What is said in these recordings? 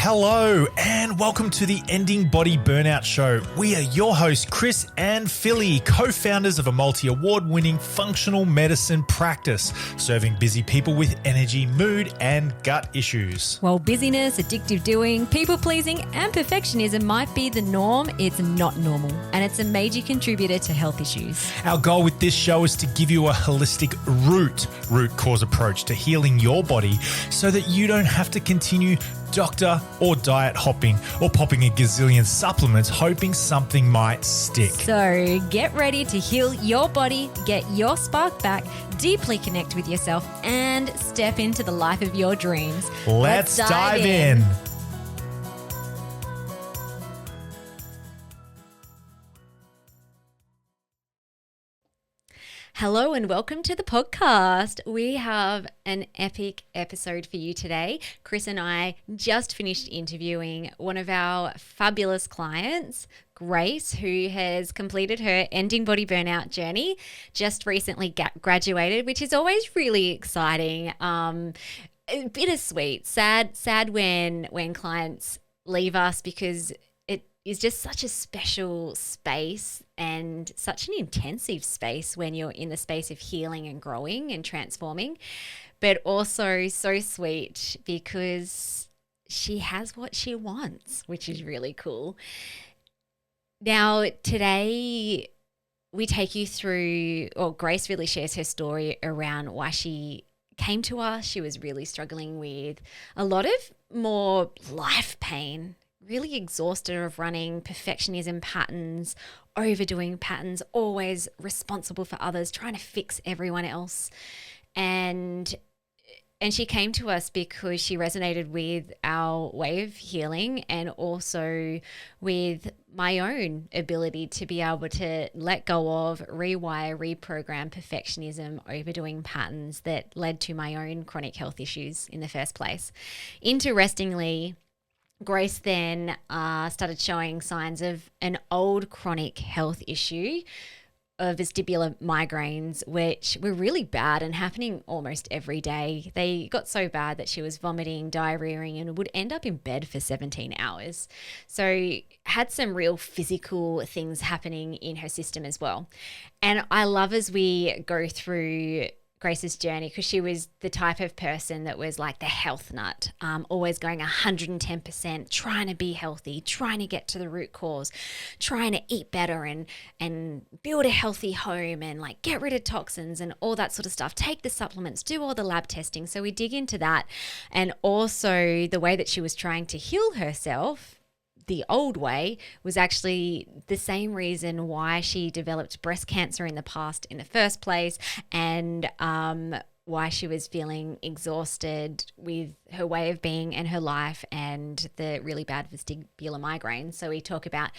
Hello and welcome to the Ending Body Burnout Show. We are your hosts, Chris and Philly, co-founders of a multi-award-winning functional medicine practice, serving busy people with energy, mood, and gut issues. While busyness, addictive doing, people-pleasing, and perfectionism might be the norm, it's not normal, and it's a major contributor to health issues. Our goal with this show is to give you a holistic root cause approach to healing your body so that you don't have to continue doctor or diet hopping or popping a gazillion supplements hoping something might stick. So get ready to heal your body, get your spark back, deeply connect with yourself, and step into the life of your dreams. Let's dive in. Hello and welcome to the podcast. We have an epic episode for you today. Chris and I just finished interviewing one of our fabulous clients, Grace, who has completed her Ending Body Burnout journey, just recently graduated, which is always really exciting. Bittersweet, sad when clients leave us, because it is just such a special space and such an intensive space when you're in the space of healing and growing and transforming, but also so sweet because she has what she wants, which is really cool. Now, today we take you through, or Grace really shares her story around why she came to us. She was really struggling with a lot of more life pain, really exhausted of running perfectionism patterns, overdoing patterns, always responsible for others, trying to fix everyone else. And she came to us because she resonated with our way of healing and also with my own ability to be able to let go of, rewire, reprogram perfectionism, overdoing patterns that led to my own chronic health issues in the first place. Interestingly, Grace then started showing signs of an old chronic health issue of vestibular migraines, which were really bad and happening almost every day. They got so bad that she was vomiting, diarrheaing, and would end up in bed for 17 hours. So had some real physical things happening in her system as well. And I love as we go through Grace's journey, because she was the type of person that was like the health nut, always going 110%, trying to be healthy, trying to get to the root cause, trying to eat better and build a healthy home and like get rid of toxins and all that sort of stuff. Take the supplements, do all the lab testing. So we dig into that, and also the way that she was trying to heal herself. The old way was actually the same reason why she developed breast cancer in the past in the first place, and why she was feeling exhausted with her way of being and her life and the really bad vestibular migraines. So we talk about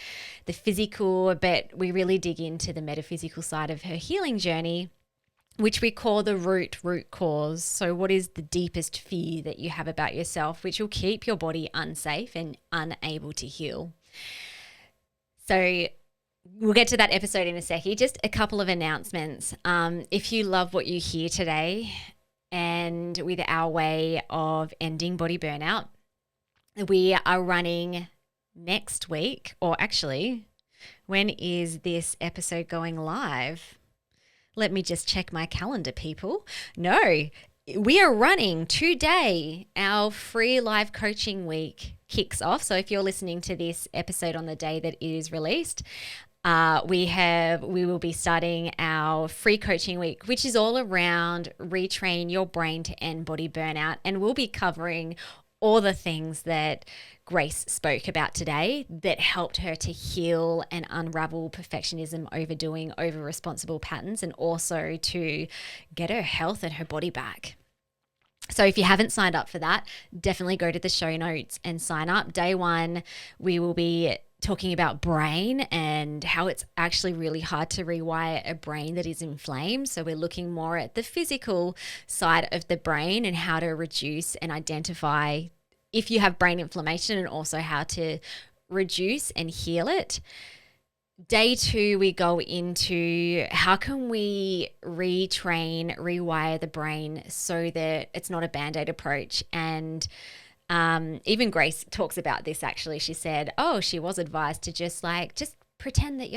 the physical, but we really dig into the metaphysical side of her healing journey, which we call the root cause. So what is the deepest fear that you have about yourself, which will keep your body unsafe and unable to heal? So we'll get to that episode in a second. Just a couple of announcements. If you love what you hear today and with our way of ending body burnout, we are running next week, or actually, when is this episode going live? Let me just check my calendar, people. No, we are running today. Our free live coaching week kicks off. So if you're listening to this episode on the day that it is released, we will be starting our free coaching week, which is all around retrain your brain to end body burnout. And we'll be covering all the things that Grace spoke about today that helped her to heal and unravel perfectionism, overdoing, over-responsible patterns, and also to get her health and her body back. So if you haven't signed up for that, definitely go to the show notes and sign up. Day one, we will be talking about brain and how it's actually really hard to rewire a brain that is inflamed. So we're looking more at the physical side of the brain and how to reduce and identify if you have brain inflammation, and also how to reduce and heal it. Day two, we go into how can we retrain, rewire the brain so that it's not a Band-Aid approach, and Even Grace talks about this actually. She said, she was advised to just pretend that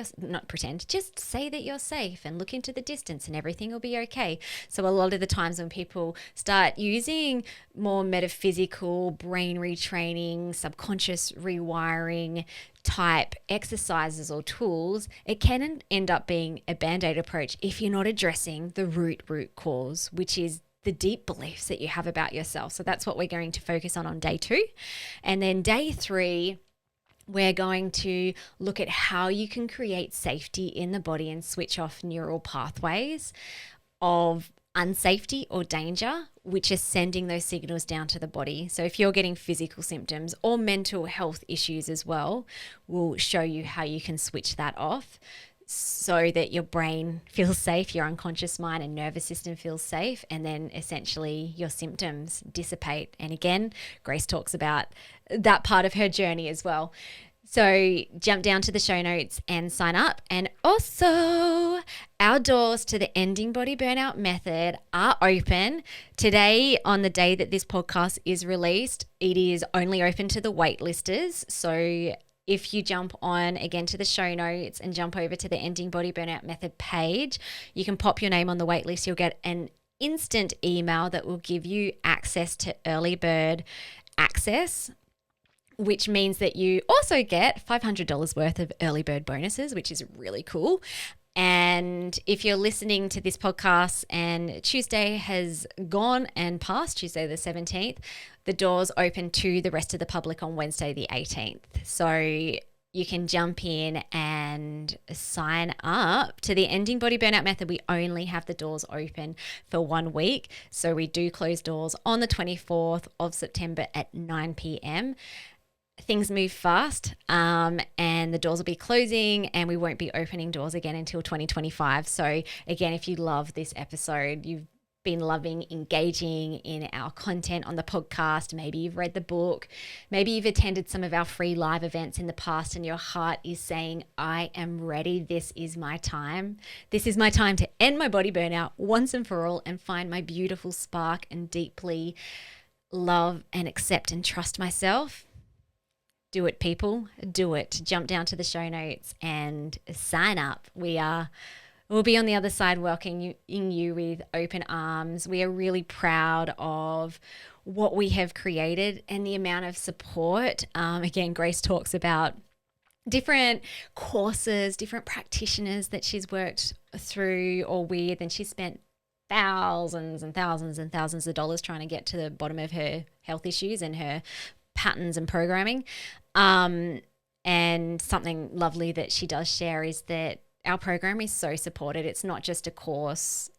just say that you're safe and look into the distance and everything will be okay. So a lot of the times when people start using more metaphysical brain retraining, subconscious rewiring type exercises or tools, it can end up being a band-aid approach if you're not addressing the root cause, which is the deep beliefs that you have about yourself. So that's what we're going to focus on day 2. And then day 3, we're going to look at how you can create safety in the body and switch off neural pathways of unsafety or danger, which is sending those signals down to the body. So if you're getting physical symptoms or mental health issues as well, we'll show you how you can switch that off so that your brain feels safe, your unconscious mind and nervous system feels safe, and then essentially your symptoms dissipate. And again, Grace talks about that part of her journey as well. So jump down to the show notes and sign up. And also, our doors to the Ending Body Burnout Method are open. Today, on the day that this podcast is released, it is only open to the waitlisters. So if you jump on again to the show notes and jump over to the Ending Body Burnout Method page, you can pop your name on the waitlist. You'll get an instant email that will give you access to early bird access, which means that you also get $500 worth of early bird bonuses, which is really cool. And if you're listening to this podcast and Tuesday has gone and passed, Tuesday the 17th, the doors open to the rest of the public on Wednesday the 18th. So you can jump in and sign up to the Ending Body Burnout Method. We only have the doors open for 1 week. So we do close doors on the 24th of September at 9 p.m. Things move fast, and the doors will be closing and we won't be opening doors again until 2025. So again, if you love this episode, you've been loving engaging in our content on the podcast, maybe you've read the book, maybe you've attended some of our free live events in the past and your heart is saying, I am ready, this is my time. This is my time to end my body burnout once and for all and find my beautiful spark and deeply love and accept and trust myself. Do it, people. Do it. Jump down to the show notes and sign up. We'll be on the other side welcoming you with open arms. We are really proud of what we have created and the amount of support. Again, Grace talks about different courses, different practitioners that she's worked through or with, and she spent thousands and thousands and thousands of dollars trying to get to the bottom of her health issues and her patterns and programming. And something lovely that she does share is that our program is so supported. It's not just a course.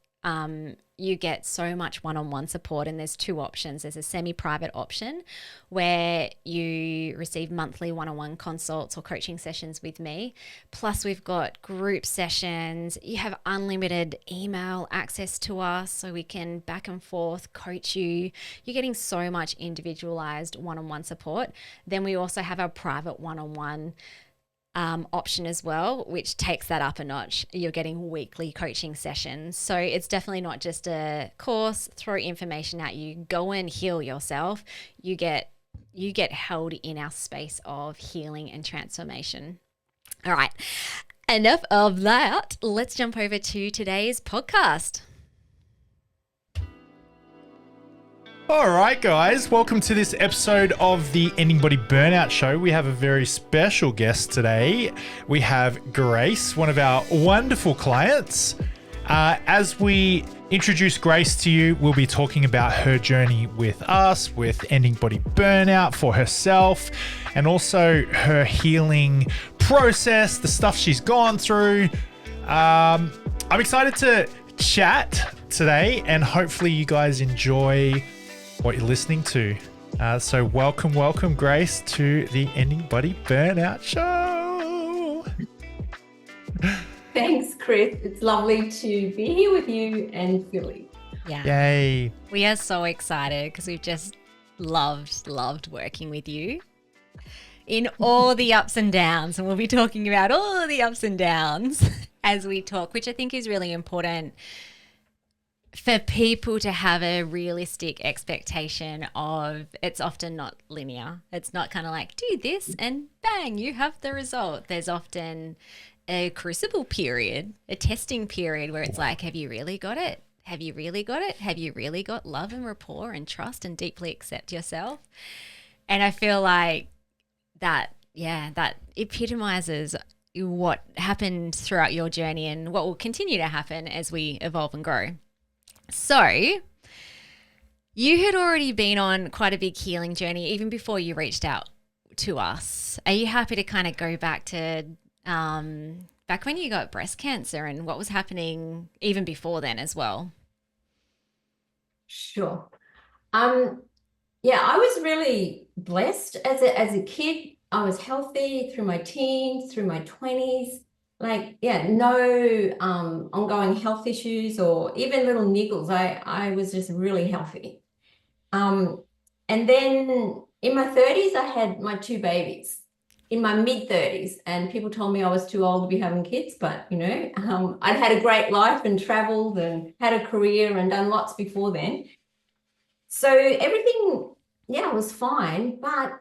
You get so much one-on-one support, and there's 2 options. There's a semi-private option where you receive monthly one-on-one consults or coaching sessions with me. Plus we've got group sessions. You have unlimited email access to us so we can back and forth coach you. You're getting so much individualized one-on-one support. Then we also have our private one-on-one option as well, which takes that up a notch. You're getting weekly coaching sessions. So it's definitely not just a course, throw information at you, go and heal yourself. You get held in our space of healing and transformation. All right, enough of that. Let's jump over to today's podcast. All right, guys, welcome to this episode of the Ending Body Burnout Show. We have a very special guest today. We have Grace, one of our wonderful clients. As we introduce Grace to you, we'll be talking about her journey with us, with ending body burnout for herself, and also her healing process, the stuff she's gone through. I'm excited to chat today, and hopefully you guys enjoy what you're listening to. So welcome, Grace, to the Ending Body Burnout Show. Thanks, Chris. It's lovely to be here with you and Philly. Yeah. Yay. We are so excited because we've just loved working with you in all the ups and downs. And we'll be talking about all the ups and downs as we talk, which I think is really important for people to have a realistic expectation of, it's often not linear. It's not kind of like, do this and bang, you have the result. There's often a crucible period, a testing period where it's like, have you really got it? Have you really got it? Have you really got love and rapport and trust and deeply accept yourself? And I feel like that epitomizes what happened throughout your journey and what will continue to happen as we evolve and grow. So you had already been on quite a big healing journey even before you reached out to us. Are you happy to kind of go back to back when you got breast cancer and what was happening even before then as well? Sure. Yeah, I was really blessed as a kid. I was healthy through my teens, through my 20s. Like, yeah, no ongoing health issues or even little niggles. I was just really healthy. And then in my 30s, I had my two babies. In my mid-30s, and people told me I was too old to be having kids, but I'd had a great life and traveled and had a career and done lots before then. So everything, yeah, was fine. But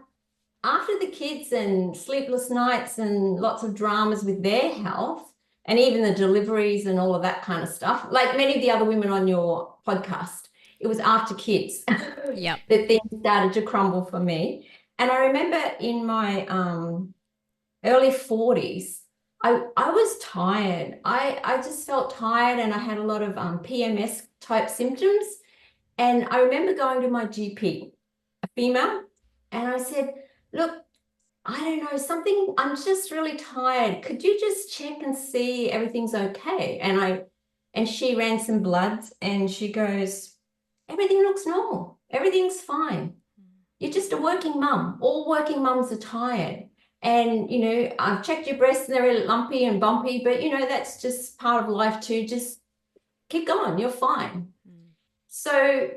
after the kids and sleepless nights and lots of dramas with their health and even the deliveries and all of that kind of stuff, like many of the other women on your podcast, it was after kids Yep. that things started to crumble for me. And I remember in my early 40s, I was tired. I just felt tired and I had a lot of PMS type symptoms. And I remember going to my GP, a female, and I said, look, I don't know, I'm just really tired. Could you just check and see everything's okay? And she ran some bloods and she goes, everything looks normal. Everything's fine. You're just a working mum. All working mums are tired. And, I've checked your breasts and they're lumpy and bumpy, but, that's just part of life too. Just keep going. You're fine. So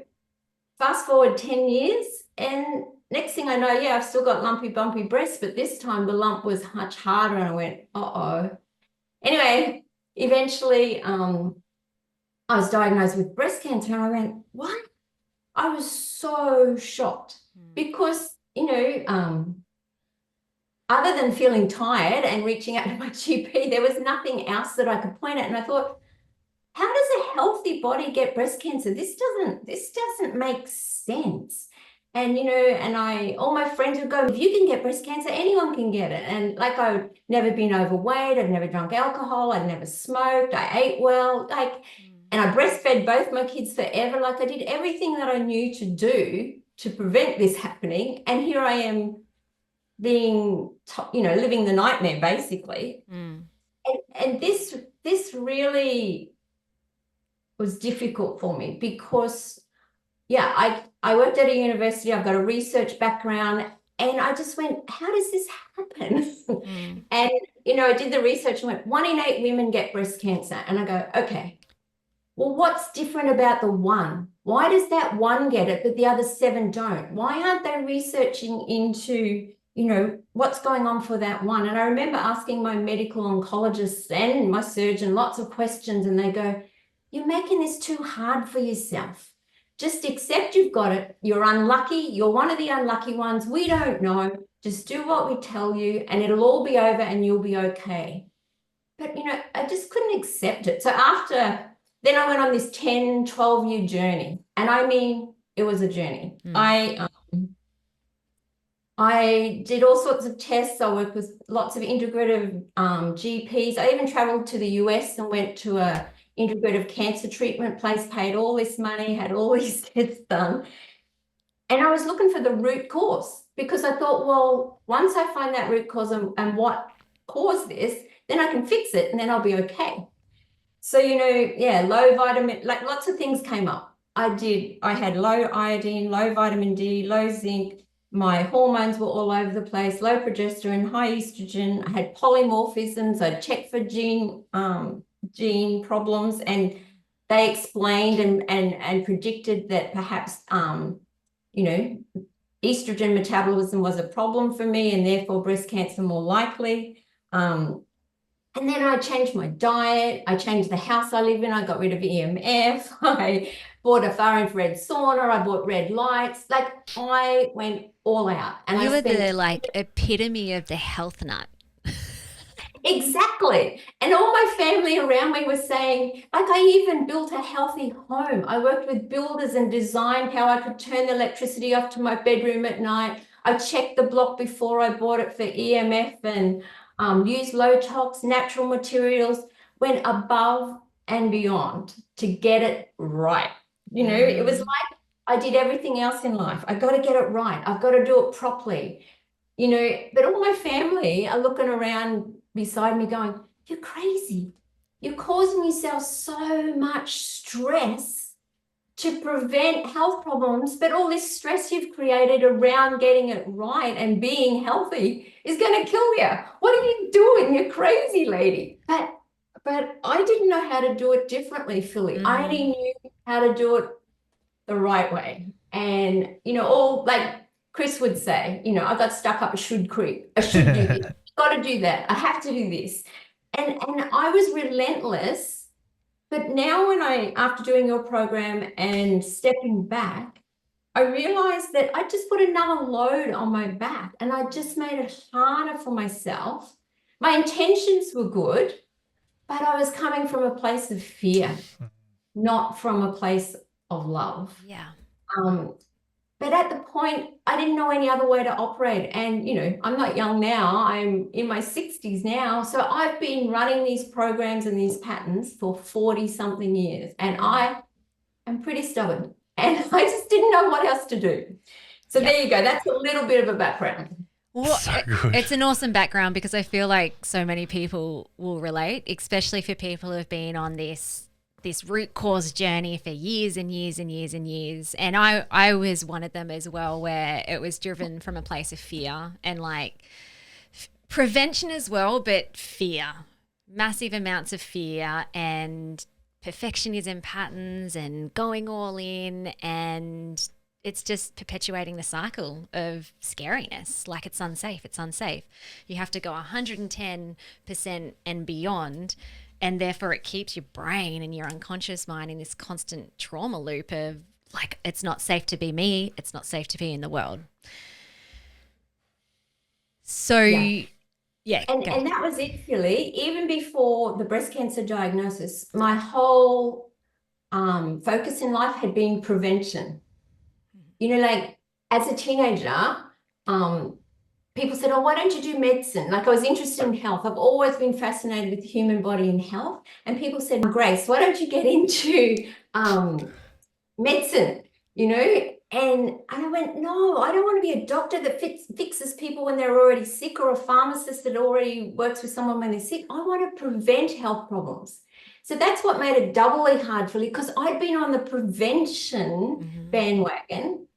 fast forward 10 years and next thing I know, yeah, I've still got lumpy, bumpy breasts, but this time the lump was much harder and I went, uh-oh. Anyway, eventually I was diagnosed with breast cancer and I went, what? I was so shocked because, other than feeling tired and reaching out to my GP, there was nothing else that I could point at. And I thought, how does a healthy body get breast cancer? This doesn't make sense. And, all my friends would go, if you can get breast cancer, anyone can get it. And like I'd never been overweight, I'd never drunk alcohol, I'd never smoked, I ate well, and I breastfed both my kids forever. Like I did everything that I knew to do to prevent this happening. And here I am being, living the nightmare basically. And this really was difficult for me because, yeah, I worked at a university, I've got a research background, and I just went, how does this happen? And, I did the research and went, 1 in 8 women get breast cancer. And I go, okay, well, what's different about the one? Why does that one get it, but the other 7 don't? Why aren't they researching into, what's going on for that one? And I remember asking my medical oncologist and my surgeon lots of questions, and they go, you're making this too hard for yourself. Just accept you've got it. You're unlucky. You're one of the unlucky ones. We don't know. Just do what we tell you and it'll all be over and you'll be okay. But, I just couldn't accept it. So then I went on this 10, 12-year journey. And I mean, it was a journey. I did all sorts of tests. I worked with lots of integrative GPs. I even traveled to the US and went to a integrative cancer treatment place, paid all this money, had all these tests done. And I was looking for the root cause because I thought, well, once I find that root cause and what caused this, then I can fix it and then I'll be okay. So, low vitamin, like lots of things came up. I had low iodine, low vitamin D, low zinc. My hormones were all over the place, low progesterone, high estrogen. I had polymorphisms. I checked for gene problems, and they explained and predicted that perhaps estrogen metabolism was a problem for me and therefore breast cancer more likely. And then I changed my diet. I changed the house I live in. I got rid of EMF. I bought a far infrared sauna. I bought red lights. Like I went all out, and You I were the spent like epitome of the health nut. exactly. And all my family around me was saying, like, I even built a healthy home. I worked with builders and designed how I could turn the electricity off to my bedroom at night. I checked the block before I bought it for EMF and used low tox, natural materials, went above and beyond to get it right. It was like I did everything else in life. I got to get it right. I've got to do it properly. But all my family are looking around beside me going, you're crazy. You're causing yourself so much stress to prevent health problems, but all this stress you've created around getting it right and being healthy is going to kill you. What are you doing? You're crazy, lady. But I didn't know how to do it differently, Philly. I only knew how to do it the right way. And, all like Chris would say, I got stuck up a should creep. I should do this. Got to do that. I have to do this. And I was relentless. But now after doing your program and stepping back, I realized that I just put another load on my back and I just made it harder for myself. My intentions were good, but I was coming from a place of fear, not from a place of love. Yeah. But at the point, I didn't know any other way to operate. And, I'm not young now. I'm in my 60s now. So I've been running these programs and these patterns for 40 something years. And I am pretty stubborn. And I just didn't know what else to do. So there you go. That's a little bit of a background. Well, So good. it's an awesome background because I feel like so many people will relate, especially for people who have been on this root cause journey for years and years and years and years. And I was one of them as well, where it was driven from a place of fear and like prevention as well, but fear, massive amounts of fear and perfectionism patterns and going all in, and it's just perpetuating the cycle of scariness. Like it's unsafe. You have to go 110% and beyond. And therefore it keeps your brain and your unconscious mind in this constant trauma loop of like, it's not safe to be me. It's not safe to be in the world. So yeah. And that was it, Philly. Even before the breast cancer diagnosis, my whole focus in life had been prevention. Like as a teenager, people said, oh, why don't you do medicine? Like I was interested in health. I've always been fascinated with the human body and health. And people said, Grace, why don't you get into medicine, And I went, no, I don't want to be a doctor that fixes people when they're already sick, or a pharmacist that already works with someone when they're sick. I want to prevent health problems. So that's what made it doubly hard for me, because I'd been on the prevention bandwagon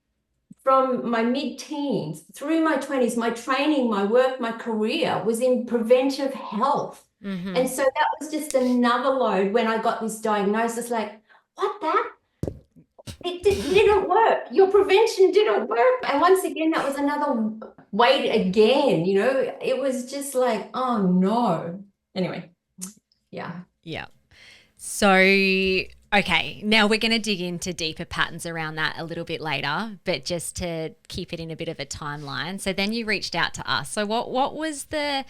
from my mid-teens through my 20s. My training, my work, my career was in preventive health. And so that was just another load when I got this diagnosis, like, what that? It didn't work. Your prevention didn't work. And once again, that was another weight again, it was just like, oh no. Anyway, yeah. Yeah. So, okay, now we're going to dig into deeper patterns around that a little bit later, but just to keep it in a bit of a timeline. So then you reached out to us. So what was the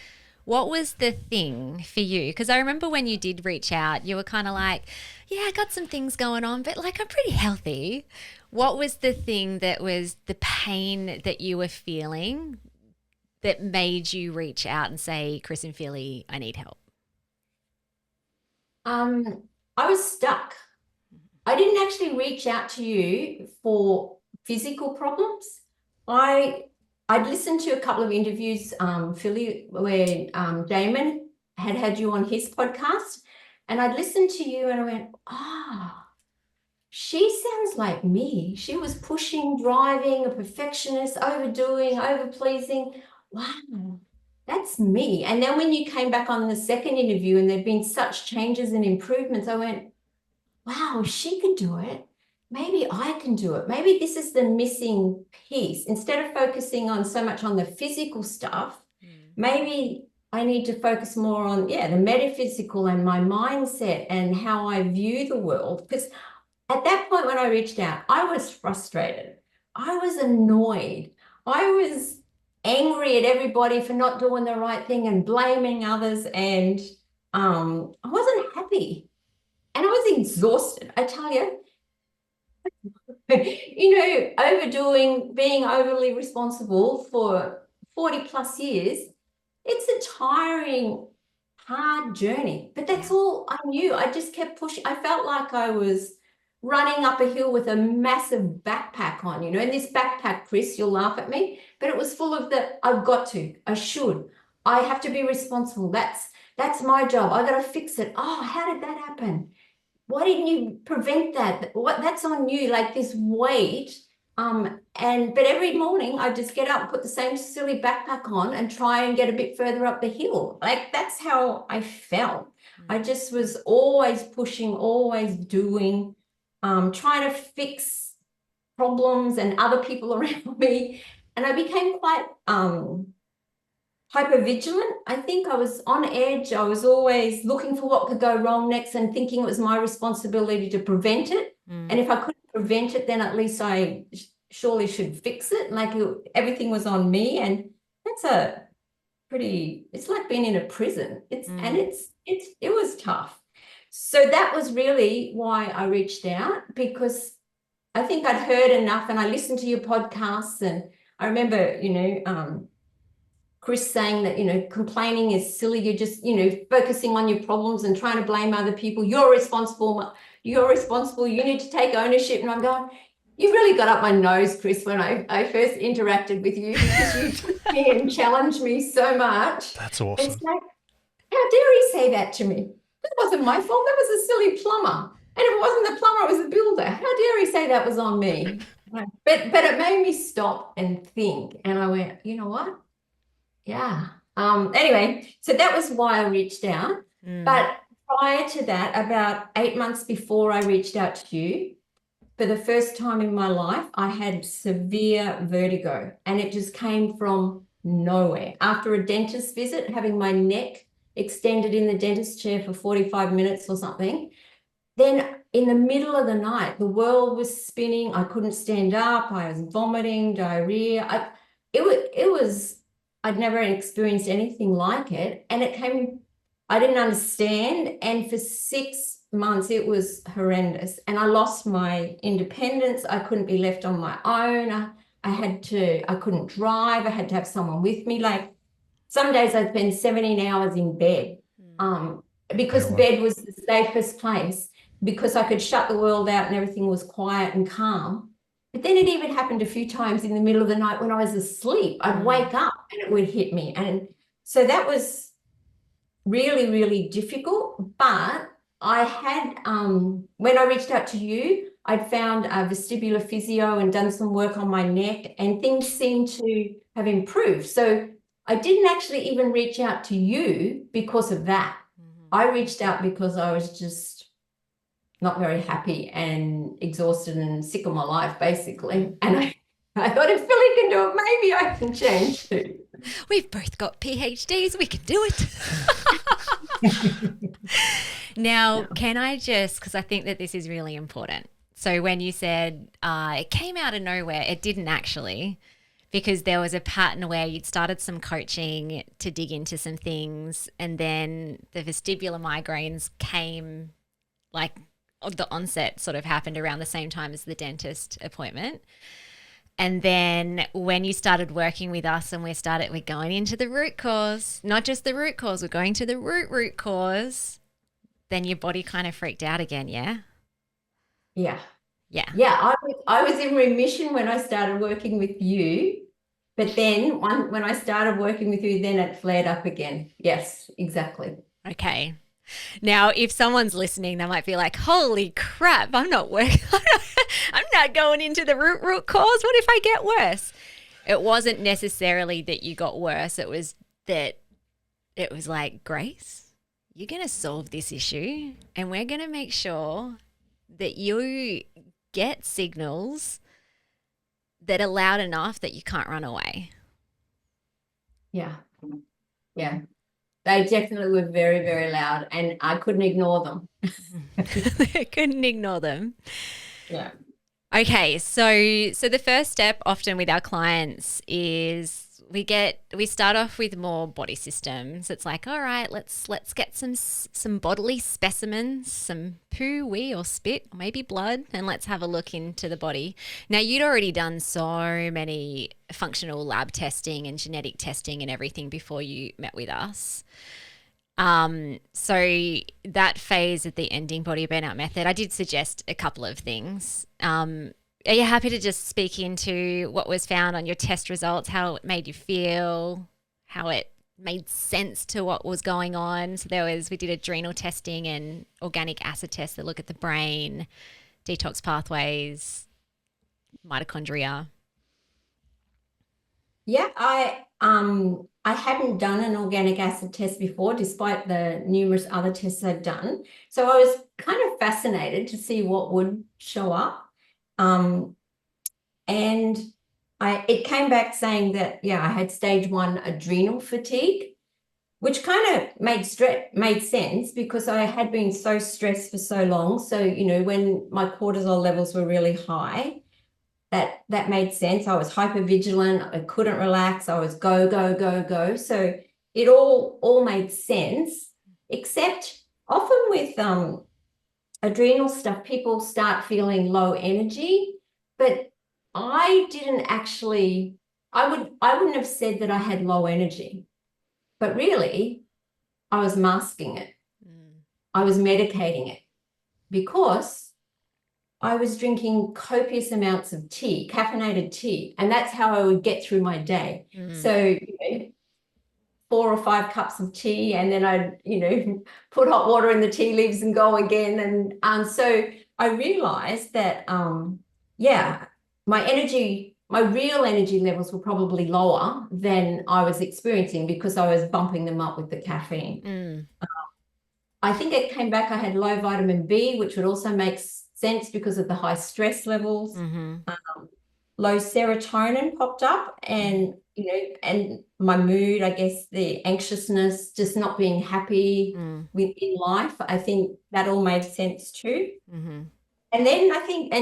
thing for you? Because I remember when you did reach out, you were kind of like, yeah, I got some things going on, but like I'm pretty healthy. What was the thing that was the pain that you were feeling that made you reach out and say, Chris and Philly, I need help? I was stuck. I didn't actually reach out to you for physical problems. I'd listened to a couple of interviews, Philly, where Damon had you on his podcast, and I'd listened to you and I went, she sounds like me. She was pushing, driving, a perfectionist, overdoing, overpleasing. Wow, that's me. And then when you came back on the second interview and there'd been such changes and improvements, I went, wow, she can do it. Maybe I can do it. Maybe this is the missing piece. Instead of focusing on so much on the physical stuff, maybe I need to focus more on, the metaphysical and my mindset and how I view the world. Because at that point when I reached out, I was frustrated. I was annoyed. I was angry at everybody for not doing the right thing and blaming others. And I wasn't happy. And I was exhausted. I tell you, overdoing, being overly responsible for 40 plus years, it's a tiring, hard journey. But that's all I knew. I just kept pushing. I felt like I was running up a hill with a massive backpack on, and this backpack, Chris, you'll laugh at me, but it was full of I've got to, I should, I have to be responsible. That's my job. I got to fix it. Oh, how did that happen? Why didn't you prevent that? That's on you, like this weight. But every morning I just get up, put the same silly backpack on and try and get a bit further up the hill. Like that's how I felt. I just was always pushing, always doing, trying to fix problems and other people around me. And I became quite hypervigilant. I think I was on edge. I was always looking for what could go wrong next and thinking it was my responsibility to prevent it. And if I couldn't prevent it, then at least I surely should fix it. Like everything was on me. And that's it's like being in a prison. It was tough. So that was really why I reached out, because I think I'd heard enough and I listened to your podcasts, and I remember, Chris saying that, complaining is silly. You're just, focusing on your problems and trying to blame other people. You're responsible. You need to take ownership. And I'm going, you really got up my nose, Chris, when I first interacted with you, because you took me and challenged me so much. That's awesome. It's like, how dare he say that to me? That wasn't my fault. That was a silly plumber. And if it wasn't the plumber, it was the builder. How dare he say that was on me? But it made me stop and think. And I went, you know what? Yeah. Anyway, so that was why I reached out. But prior to that, about 8 months before I reached out to you, for the first time in my life, I had severe vertigo, and it just came from nowhere. After a dentist visit, having my neck extended in the dentist chair for 45 minutes or something, then in the middle of the night, the world was spinning. I couldn't stand up. I was vomiting, diarrhea. I'd never experienced anything like it. And I didn't understand. And for 6 months, it was horrendous. And I lost my independence. I couldn't be left on my own. I couldn't drive. I had to have someone with me. Like some days I'd spend 17 hours in bed, because bed was the safest place, because I could shut the world out and everything was quiet and calm. But then it even happened a few times in the middle of the night when I was asleep. I'd wake up and it would hit me. And so that was really, really difficult. But I had, when I reached out to you, I'd found a vestibular physio and done some work on my neck, and things seemed to have improved. So I didn't actually even reach out to you because of that. I reached out because I was just not very happy and exhausted and sick of my life, basically. And I thought, if Philly can do it, maybe I can change too. We've both got PhDs. We can do it. Now, can I just, because I think that this is really important. So when you said it came out of nowhere, it didn't actually, because there was a pattern where you'd started some coaching to dig into some things, and then the vestibular migraines came, like the onset sort of happened around the same time as the dentist appointment. And then when you started working with us and we're going into the root cause, not just the root cause, we're going to the root cause, then your body kind of freaked out again, yeah? Yeah. Yeah. Yeah, I was in remission when I started working with you, but then when I started working with you, then it flared up again. Yes, exactly. Okay. Now, if someone's listening, they might be like, holy crap, I'm not going into the root cause. What if I get worse? It wasn't necessarily that you got worse. It was that it was like, Grace, you're going to solve this issue, and we're going to make sure that you get signals that are loud enough that you can't run away. Yeah. Yeah. They definitely were very, very loud, and I couldn't ignore them. Couldn't ignore them. Yeah. Okay, so the first step often with our clients is we start off with more body systems. It's like, all right, let's get some bodily specimens, some poo, wee, or spit, or maybe blood, and let's have a look into the body. Now, you'd already done so many functional lab testing and genetic testing and everything before you met with us. So that phase of the Ending Body Burnout Method, I did suggest a couple of things. Are you happy to just speak into what was found on your test results, how it made you feel, how it made sense to what was going on? So we did adrenal testing and organic acid tests that look at the brain, detox pathways, mitochondria. Yeah, I hadn't done an organic acid test before, despite the numerous other tests I've done. So I was kind of fascinated to see what would show up. And it came back saying that, yeah, I had stage 1 adrenal fatigue, which kind of made sense because I had been so stressed for so long. So, when my cortisol levels were really high, that made sense. I was hypervigilant. I couldn't relax. I was go, go, go, go. So it all made sense, except often with adrenal stuff, people start feeling low energy, but I didn't actually, I wouldn't have said that I had low energy, but really I was masking it. I was medicating it because I was drinking copious amounts of tea, caffeinated tea, and that's how I would get through my day. So, 4 or 5 cups of tea, and then I'd, put hot water in the tea leaves and go again. And so I realized that, my real energy levels were probably lower than I was experiencing because I was bumping them up with the caffeine. I think it came back, I had low vitamin B, which would also make sense because of the high stress levels. Low serotonin popped up, and and my mood, I guess, the anxiousness, just not being happy in life, I think that all made sense too. And then I think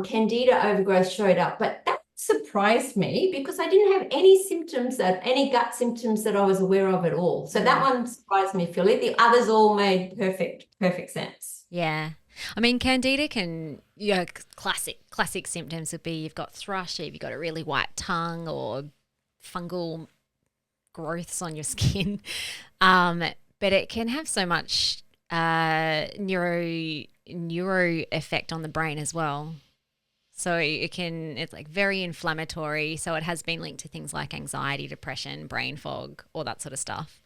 candida overgrowth showed up, but that surprised me because I didn't have any gut symptoms that I was aware of at all. So that one surprised me, Philly. The others all made perfect sense. Yeah. I mean, candida can, classic symptoms would be you've got thrush, or you've got a really white tongue, or fungal growths on your skin. But it can have so much neuro effect on the brain as well. So it's like very inflammatory. So it has been linked to things like anxiety, depression, brain fog, all that sort of stuff.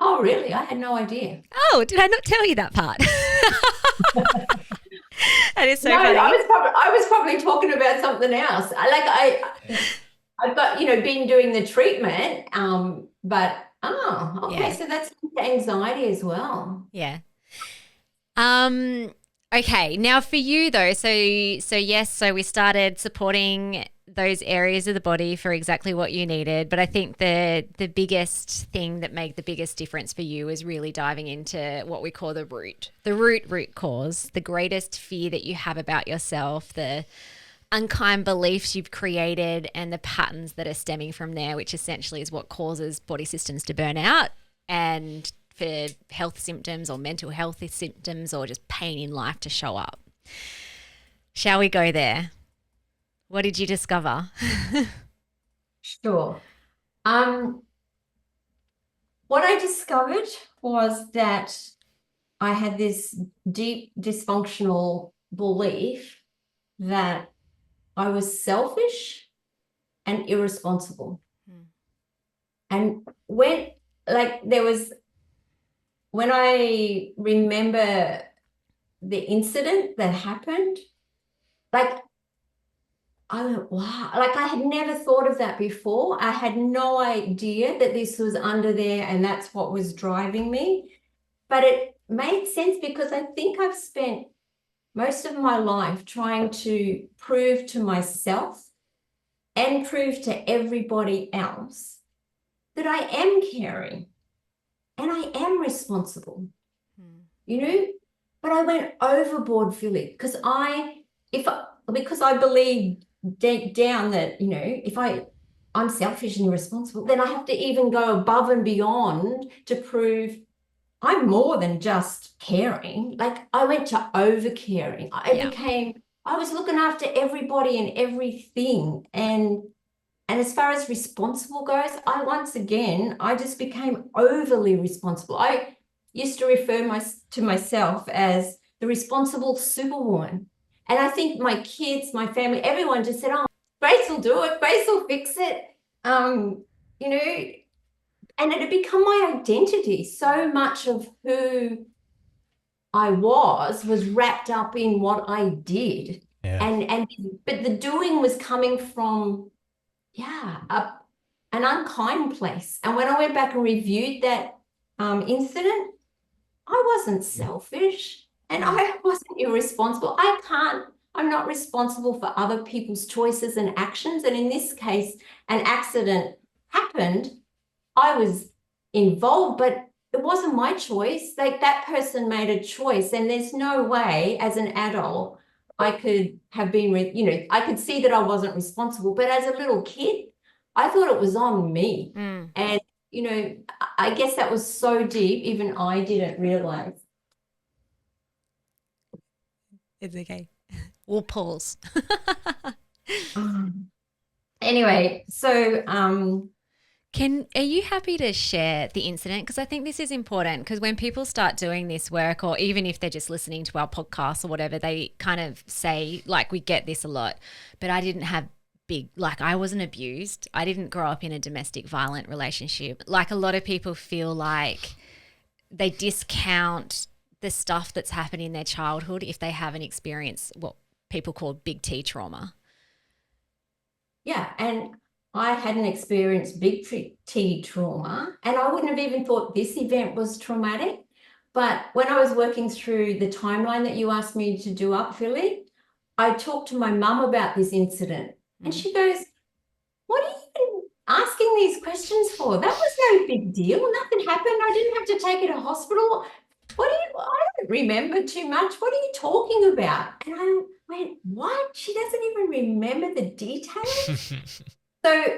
Oh, really? I had no idea. Oh, did I not tell you that part? That is so funny. I was probably talking about something else. I've got, been doing the treatment, but okay, so that's anxiety as well. Yeah. Okay, now for you though, so yes, so we started supporting those areas of the body for exactly what you needed, but I think the biggest thing that made the biggest difference for you is really diving into what we call the root cause, the greatest fear that you have about yourself, the unkind beliefs you've created, and the patterns that are stemming from there, which essentially is what causes body systems to burn out and for health symptoms or mental health symptoms or just pain in life to show up. Shall we go there? What did you discover? Sure. What I discovered was that I had this deep dysfunctional belief that I was selfish and irresponsible. And when I remember the incident that happened, I went, wow, I had never thought of that before. I had no idea that this was under there and that's what was driving me. But it made sense because I think I've spent most of my life trying to prove to myself and prove to everybody else that I am caring, and I am responsible, you know, but I went overboard, Philly, because I believe deep down that, you know, if I'm selfish and irresponsible, then I have to even go above and beyond to prove I'm more than just caring. Like, I went to over caring. I was looking after everybody and everything. And as far as responsible goes, I just became overly responsible. I used to refer to myself as the responsible superwoman. And I think my kids, my family, everyone just said, oh, Grace will do it. Grace will fix it. You know, and it had become my identity. So much of who I was wrapped up in what I did. Yeah. But the doing was coming from, an unkind place. And when I went back and reviewed that incident, I wasn't selfish and I wasn't irresponsible. I'm not responsible for other people's choices and actions. And in this case, an accident happened. I was involved, but it wasn't my choice. Like, that person made a choice, and there's no way as an adult I could have been, I could see that I wasn't responsible. But as a little kid, I thought it was on me. And, I guess that was so deep, even I didn't realize. It's okay. We'll pause. Anyway, so are you happy to share the incident? Because I think this is important, because when people start doing this work, or even if they're just listening to our podcast or whatever, they kind of say, like, we get this a lot, but I didn't have I wasn't abused. I didn't grow up in a domestic violent relationship. Like, a lot of people feel like they discount the stuff that's happened in their childhood if they haven't experienced what people call big T trauma. Yeah, and I hadn't experienced big T trauma, and I wouldn't have even thought this event was traumatic. But when I was working through the timeline that you asked me to do up, Philly, I talked to my mum about this incident, and she goes, what are you even asking these questions for? That was no big deal. Nothing happened. I didn't have to take her to hospital. I don't remember too much. What are you talking about? And I went, what? She doesn't even remember the details. So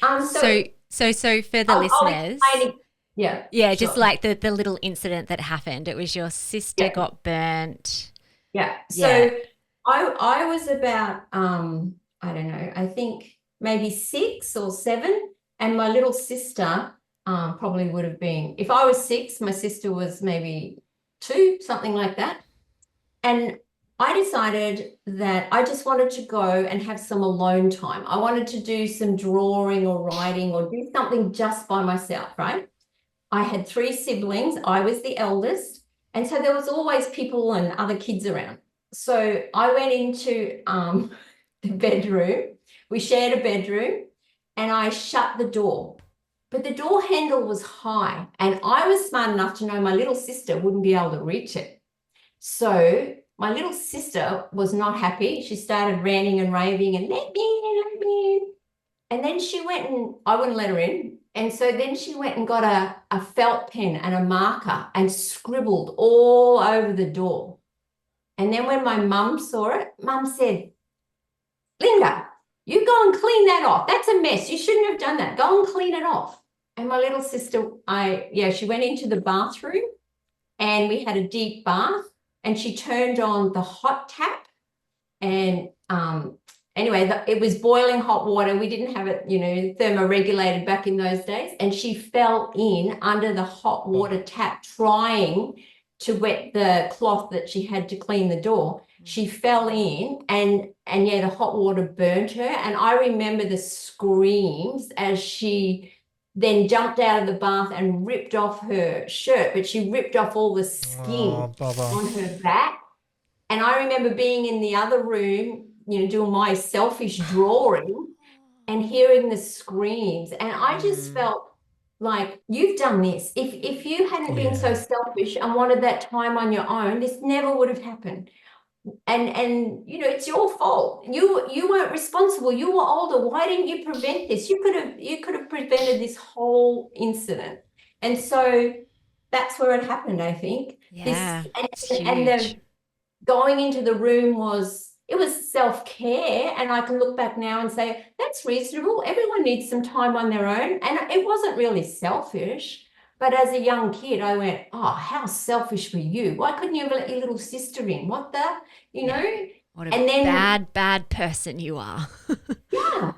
for the listeners, just sure. like the little incident that happened, it was your sister got burnt. Yeah. So I was about, I don't know, I think maybe 6 or 7, and my little sister probably would have been, if I was 6, my sister was maybe 2, something like that. And I decided that I just wanted to go and have some alone time. I wanted to do some drawing or writing or do something just by myself, right? I had 3 siblings. I was the eldest. And so there was always people and other kids around. So I went into the bedroom. We shared a bedroom, and I shut the door. But the door handle was high, and I was smart enough to know my little sister wouldn't be able to reach it. So my little sister was not happy. She started ranting and raving and let me in. And then she went, and I wouldn't let her in. And so then she went and got a felt pen and a marker and scribbled all over the door. And then when my mum saw it, Mum said, Linda, you go and clean that off. That's a mess. You shouldn't have done that. Go and clean it off. And my little sister, she went into the bathroom, and we had a deep bath, and she turned on the hot tap, and anyway, it was boiling hot water. We didn't have it, thermoregulated back in those days. And she fell in under the hot water tap trying to wet the cloth that she had to clean the door. She fell in, and the hot water burnt her. And I remember the screams as she then jumped out of the bath and ripped off her shirt, but she ripped off all the skin on her back. And I remember being in the other room, doing my selfish drawing and hearing the screams. And I just felt like, you've done this. If you hadn't been so selfish and wanted that time on your own, this never would have happened. And it's your fault. You weren't responsible. You were older. Why didn't you prevent this? You could have prevented this whole incident. And so that's where it happened, I think. Yeah, it's And huge. the going into the room it was self-care, and I can look back now and say that's reasonable. Everyone needs some time on their own, and it wasn't really selfish. But as a young kid, I went, oh, how selfish were you? Why couldn't you have let your little sister in? What the, you know? What a And then bad person you are. yeah,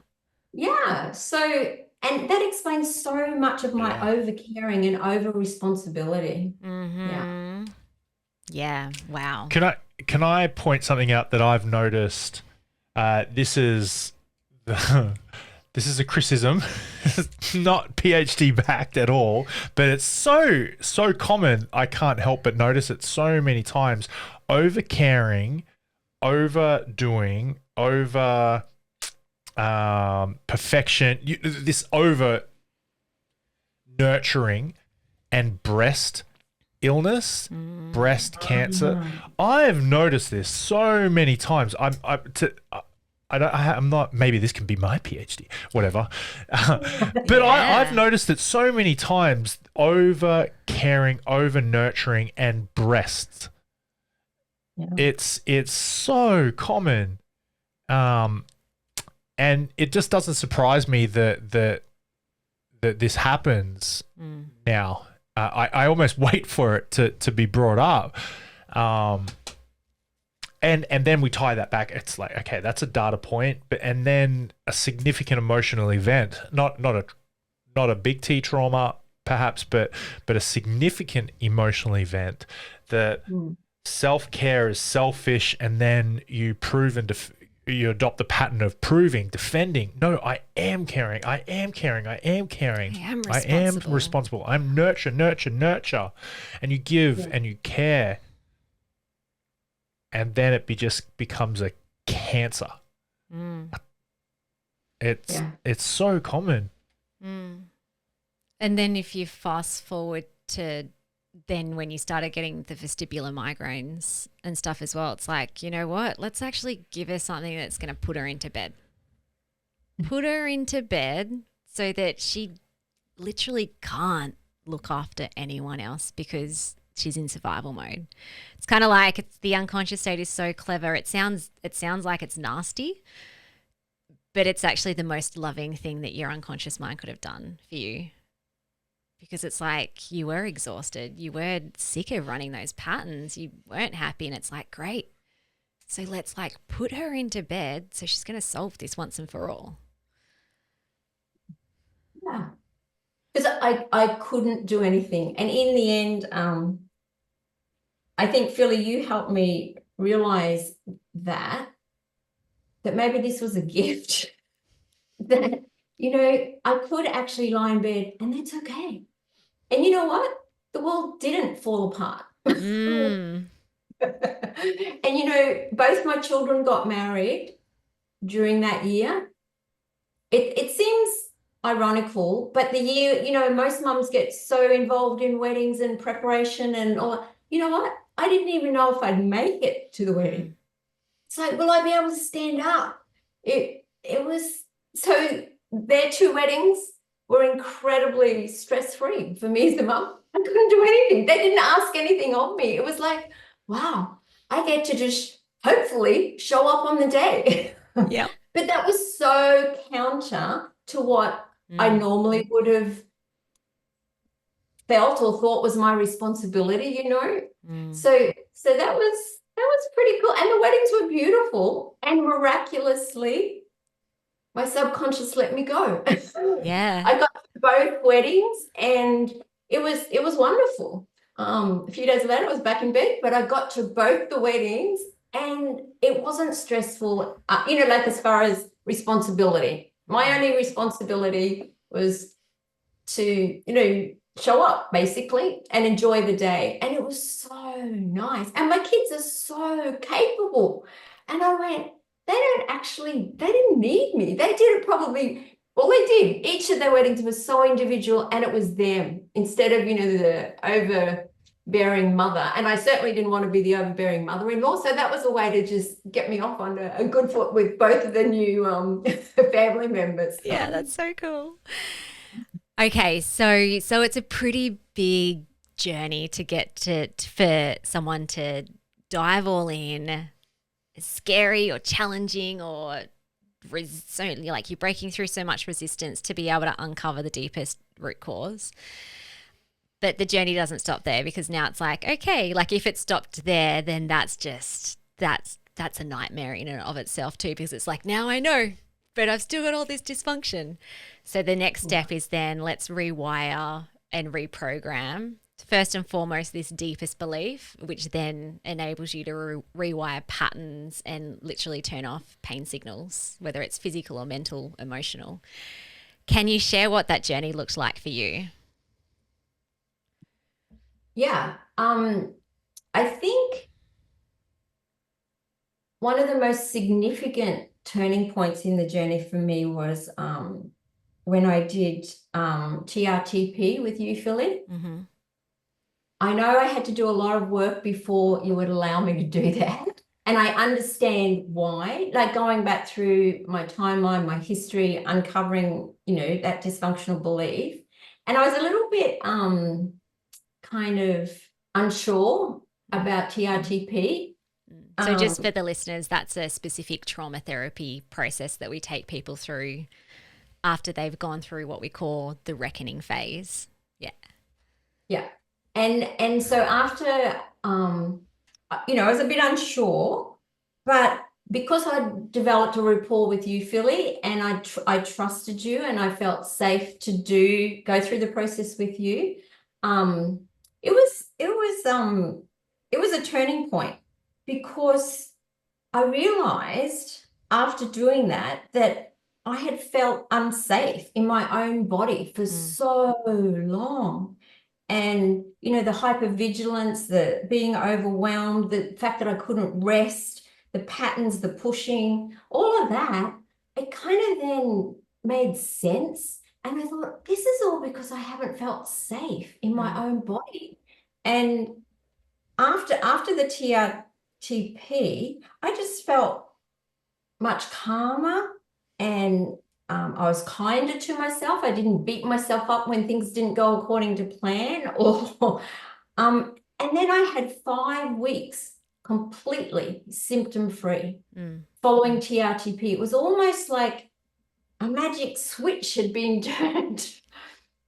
yeah. So, and that explains so much of my over caring and over responsibility. Yeah. Yeah. Wow. Can I point something out that I've noticed? This is this is a criticism, not PhD backed at all, but it's so common. I can't help but notice it so many times. Over caring, overdoing, over perfection. This over nurturing and breast illness, breast cancer. I've noticed this so many times. I'm not, maybe this can be my PhD, whatever. But I've noticed it so many times, over caring, over nurturing, and breasts. Yeah. It's so common. And it just doesn't surprise me that this happens now. I almost wait for it to be brought up. And then we tie that back. It's like, okay, that's a data point, and then a significant emotional event, not a big T trauma perhaps, but a significant emotional event that self-care is selfish, and then you prove and you adopt the pattern of proving, defending. No, I am caring. I am caring. I am caring. I am responsible. I'm nurture. And you give and you care. And then it just becomes a cancer. It's so common. And then if you fast forward to then when you started getting the vestibular migraines and stuff as well, it's like, you know what? Let's actually give her something that's going to put her into bed. Put her into bed so that she literally can't look after anyone else because she's in survival mode. It's kind of like the unconscious state is so clever. It sounds like it's nasty, but it's actually the most loving thing that your unconscious mind could have done for you. Because it's like you were exhausted, you were sick of running those patterns, you weren't happy, and it's like, great. So let's like put her into bed so she's going to solve this once and for all. Yeah. Because I couldn't do anything. And in the end, I think, Philly, you helped me realize that maybe this was a gift, that, you know, I could actually lie in bed and that's okay. And you know what? The world didn't fall apart. And, you know, both my children got married during that year. It seems ironical, but the year, you know, most mums get so involved in weddings and preparation and all. You know what? I didn't even know if I'd make it to the wedding. It's like, will I be able to stand up? It was, so their two weddings were incredibly stress-free for me as a mum. I couldn't do anything. They didn't ask anything of me. It was like, wow, I get to just hopefully show up on the day. Yeah. But that was so counter to what I normally would have felt or thought was my responsibility, you know. So that was pretty cool. And the weddings were beautiful, and miraculously my subconscious let me go. Yeah. I got to both weddings and it was wonderful. A few days later I was back in bed, but I got to both the weddings and it wasn't stressful, you know, like as far as responsibility. My only responsibility was to, you know, show up basically and enjoy the day. And it was so nice. And my kids are so capable. And I went, they didn't need me. They did it probably, well, they did. Each of their weddings was so individual and it was them instead of, you know, the overbearing mother. And I certainly didn't want to be the overbearing mother-in-law. So that was a way to just get me off on a good foot with both of the new family members. Yeah, that's so cool. Okay, so it's a pretty big journey to get to for someone to dive all in, scary or challenging or so like you're breaking through so much resistance to be able to uncover the deepest root cause. But the journey doesn't stop there, because now it's like, okay, like if it stopped there, then that's a nightmare in and of itself too, because it's like, now I know, but I've still got all this dysfunction. So the next step is then let's rewire and reprogram. First and foremost, this deepest belief, which then enables you to rewire patterns and literally turn off pain signals, whether it's physical or mental, emotional. Can you share what that journey looked like for you? Yeah. I think one of the most significant turning points in the journey for me was when I did TRTP with you, Philly. Mm-hmm. I know I had to do a lot of work before you would allow me to do that. And I understand why, like going back through my timeline, my history, uncovering, that dysfunctional belief. And I was a little bit kind of unsure about TRTP. So just for the listeners, that's a specific trauma therapy process that we take people through after they've gone through what we call the reckoning phase. Yeah. Yeah. And so after, I was a bit unsure, but because I developed a rapport with you, Philly, and I trusted you and I felt safe to go through the process with you, it was a turning point, because I realized after doing that I had felt unsafe in my own body for so long. And, the hypervigilance, the being overwhelmed, the fact that I couldn't rest, the patterns, the pushing, all of that, it kind of then made sense. And I thought, this is all because I haven't felt safe in my own body. And after the TRTP, I just felt much calmer, and I was kinder to myself. I didn't beat myself up when things didn't go according to plan, and then I had 5 weeks completely symptom-free following TRTP. It was almost like a magic switch had been turned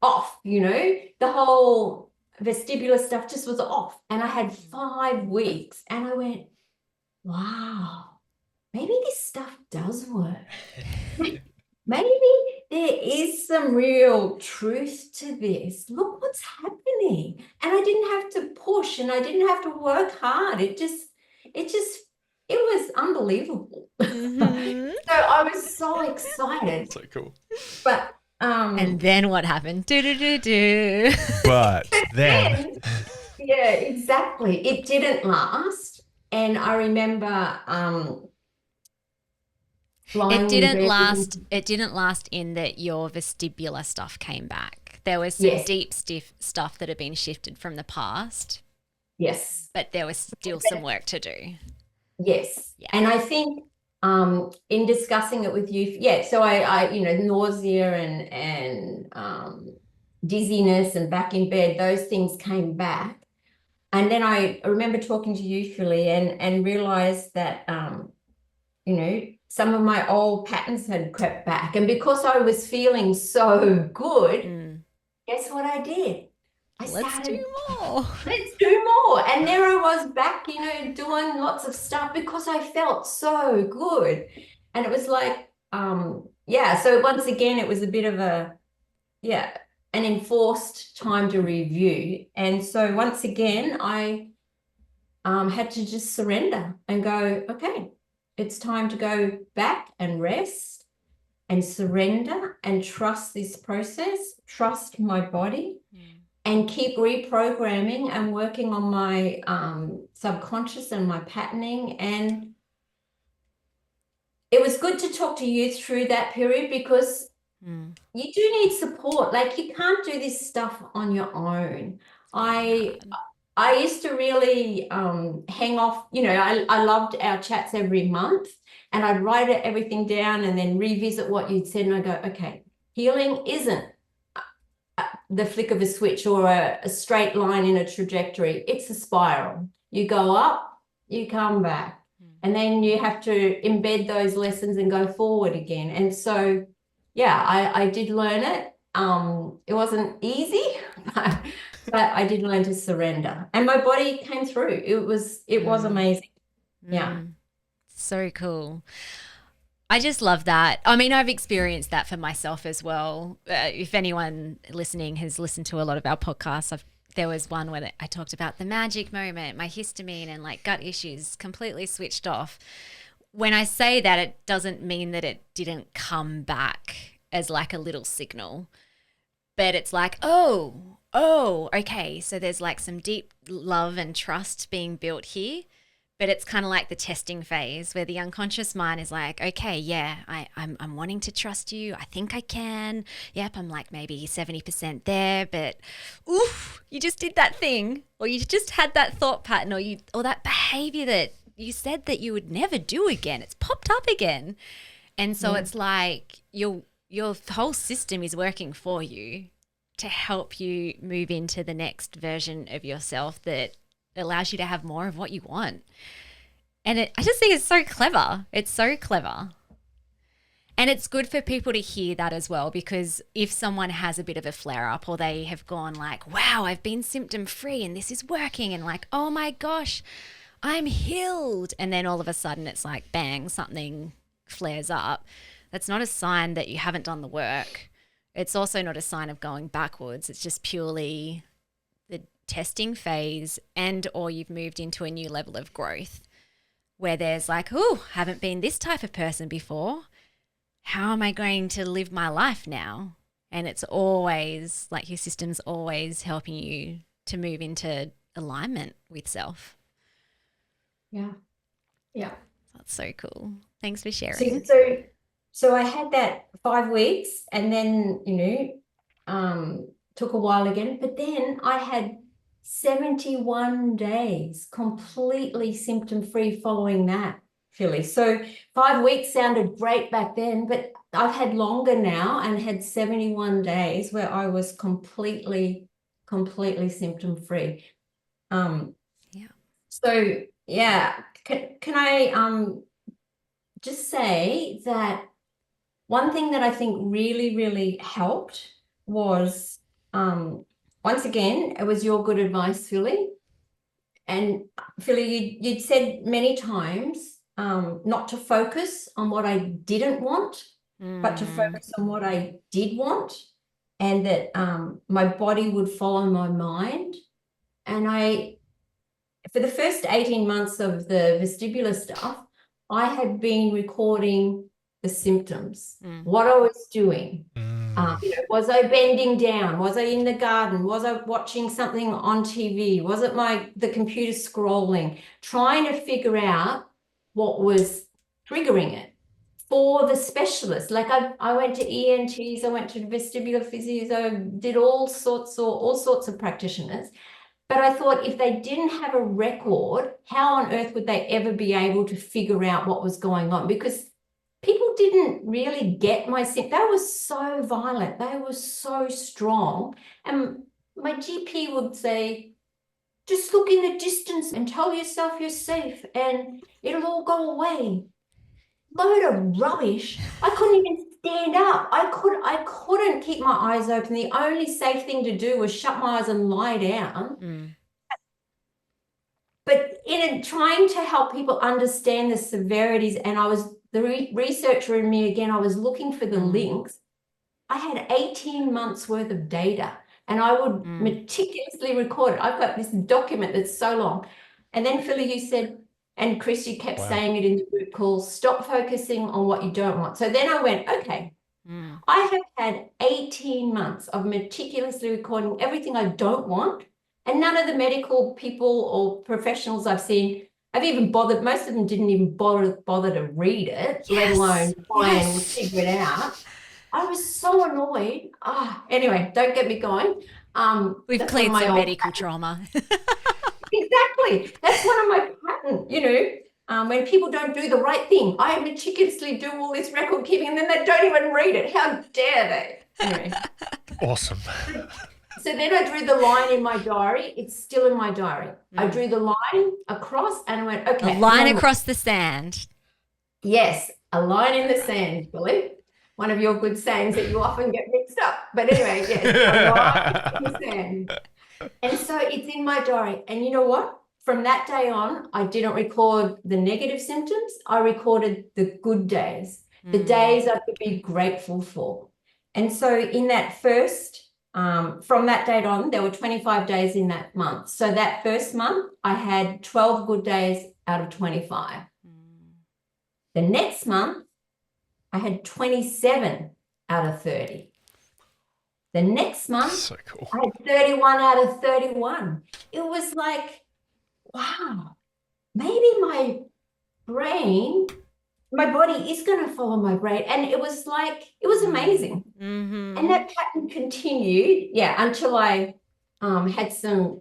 off, the whole vestibular stuff just was off. And I had 5 weeks, and I went, wow, maybe this stuff does work. Maybe there is some real truth to this. Look what's happening. And I didn't have to push, and I didn't have to work hard. It was unbelievable. Mm-hmm. So I was so excited. So cool. But and then what happened? Do. But then yeah, exactly. It didn't last. And I remember it didn't last in that your vestibular stuff came back. There was some deep stuff that had been shifted from the past. Yes. But there was still some work to do. Yes. Yeah. And I think in discussing it with you, so I nausea and dizziness and back in bed, those things came back. And then I remember talking to you, Philly, and realized that some of my old patterns had crept back. And because I was feeling so good, guess what I did? Let's do more. Let's do more. And there I was back, doing lots of stuff because I felt so good. And it was like, so once again, it was a bit of an enforced time to review. And so once again, I had to just surrender and go, okay, it's time to go back and rest and surrender and trust this process, trust my body, and keep reprogramming and working on my subconscious and my patterning. And it was good to talk to you through that period, because you do need support. Like, you can't do this stuff on your own. I used to really hang off, I loved our chats every month, and I'd write everything down and then revisit what you'd said, and I go, okay, healing isn't the flick of a switch or a straight line in a trajectory. It's a spiral. You go up, you come back, and then you have to embed those lessons and go forward again. And so, yeah, I did learn it. It wasn't easy, but I did learn to surrender, and my body came through. It was amazing. Yeah. So cool. I just love that. I mean, I've experienced that for myself as well. If anyone listening has listened to a lot of our podcasts, there was one where I talked about the magic moment, my histamine and like gut issues completely switched off. When I say that, it doesn't mean that it didn't come back as like a little signal, but it's like, oh, okay. So there's like some deep love and trust being built here. But it's kind of like the testing phase where the unconscious mind is like, okay, yeah, I'm wanting to trust you. I think I can. Yep, I'm like maybe 70% there, but oof, you just did that thing, or you just had that thought pattern, or that behavior that you said that you would never do again. It's popped up again. And so it's like your whole system is working for you to help you move into the next version of yourself that allows you to have more of what you want. And I just think it's so clever. It's so clever. And it's good for people to hear that as well, because if someone has a bit of a flare up or they have gone like, wow, I've been symptom free and this is working, and like, oh my gosh, I'm healed. And then all of a sudden it's like, bang, something flares up. That's not a sign that you haven't done the work. It's also not a sign of going backwards. It's just purely the testing phase, and or you've moved into a new level of growth where there's like, oh, haven't been this type of person before. How am I going to live my life now? And it's always like your system's always helping you to move into alignment with self. Yeah. That's so cool. Thanks for sharing. So I had that 5 weeks, and then, took a while again, but then I had 71 days completely symptom-free following that, Philly. So 5 weeks sounded great back then, but I've had longer now and had 71 days where I was completely symptom-free. So yeah, can I just say that one thing that I think really helped was once again, it was your good advice, Philly. And Philly, you'd said many times not to focus on what I didn't want, but to focus on what I did want, and that my body would follow my mind. And for the first 18 months of the vestibular stuff, I had been recording the symptoms, what I was doing. Was I bending down? Was I in the garden? Was I watching something on TV? Was it the computer scrolling? Trying to figure out what was triggering it for the specialist. Like I went to ENTs, I went to vestibular physios, I did all sorts of practitioners. But I thought if they didn't have a record, how on earth would they ever be able to figure out what was going on? Because people didn't really get my symptoms. They were so violent. They were so strong. And my GP would say, just look in the distance and tell yourself you're safe and it'll all go away. Load of rubbish. I couldn't even stand up. I couldn't keep my eyes open. The only safe thing to do was shut my eyes and lie down. But in trying to help people understand the severities, and I was the researcher in me again, I was looking for the links. I had 18 months worth of data, and I would meticulously record it. I've got this document that's so long. And then Philly, you said, and Chris, you kept saying it in the group call, stop focusing on what you don't want. So then I went, okay, I have had 18 months of meticulously recording everything I don't want. And none of the medical people or professionals I've seen have even bothered. Most of them didn't even bother to read it, let alone try and figure it out. I was so annoyed. Anyway, don't get me going. We've cleared some medical trauma. Exactly. That's one of my patterns, when people don't do the right thing. I meticulously do all this record keeping and then they don't even read it. How dare they? Anyway. Awesome. So then I drew the line in my diary. It's still in my diary. I drew the line across and I went, okay. A line across the sand. Yes, a line in the sand, Billy. One of your good sayings that you often get mixed up. But anyway, yes, a line in the sand. And so it's in my diary. And you know what? From that day on, I didn't record the negative symptoms. I recorded the good days, the days I could be grateful for. And so in that first, from that date on, there were 25 days in that month. So that first month, I had 12 good days out of 25. The next month, I had 27 out of 30. The next month, So cool. I had 31 out of 31. It was like, wow, maybe my body is going to follow my brain. And it was amazing. Mm-hmm. And that pattern continued, until I had some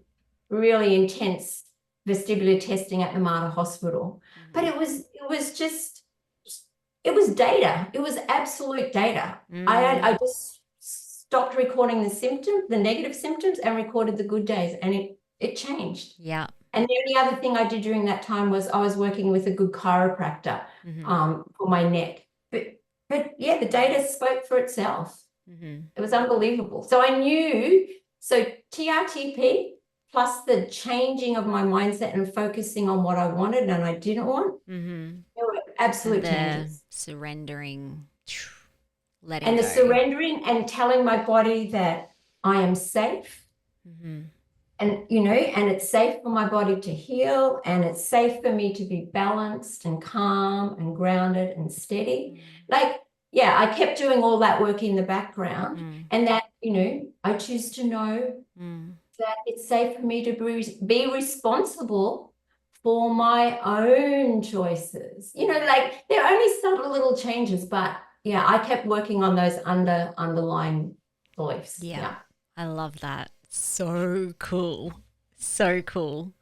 really intense vestibular testing at the Mater Hospital. But it was data. It was absolute data. I just stopped recording the symptoms, the negative symptoms, and recorded the good days, and it changed. Yeah. And the only other thing I did during that time was I was working with a good chiropractor for my neck. But yeah, the data spoke for itself. It was unbelievable. So I knew, TRTP plus the changing of my mindset and focusing on what I wanted and I didn't want, there were absolute changes. Surrendering, letting And go. the surrendering and telling my body that I am safe. And, and it's safe for my body to heal, and it's safe for me to be balanced and calm and grounded and steady. I kept doing all that work in the background, and that, I choose to know that it's safe for me to be responsible for my own choices. They're only subtle little changes, but I kept working on those underlying beliefs. Yeah. I love that. So cool. So cool.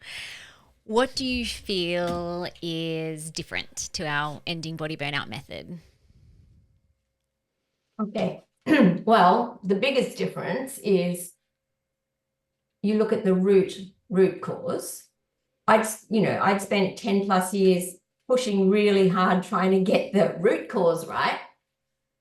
What do you feel is different to our Ending Body Burnout method? Okay. Well, the biggest difference is you look at the root cause. I'd spent 10 plus years pushing really hard trying to get the root cause right.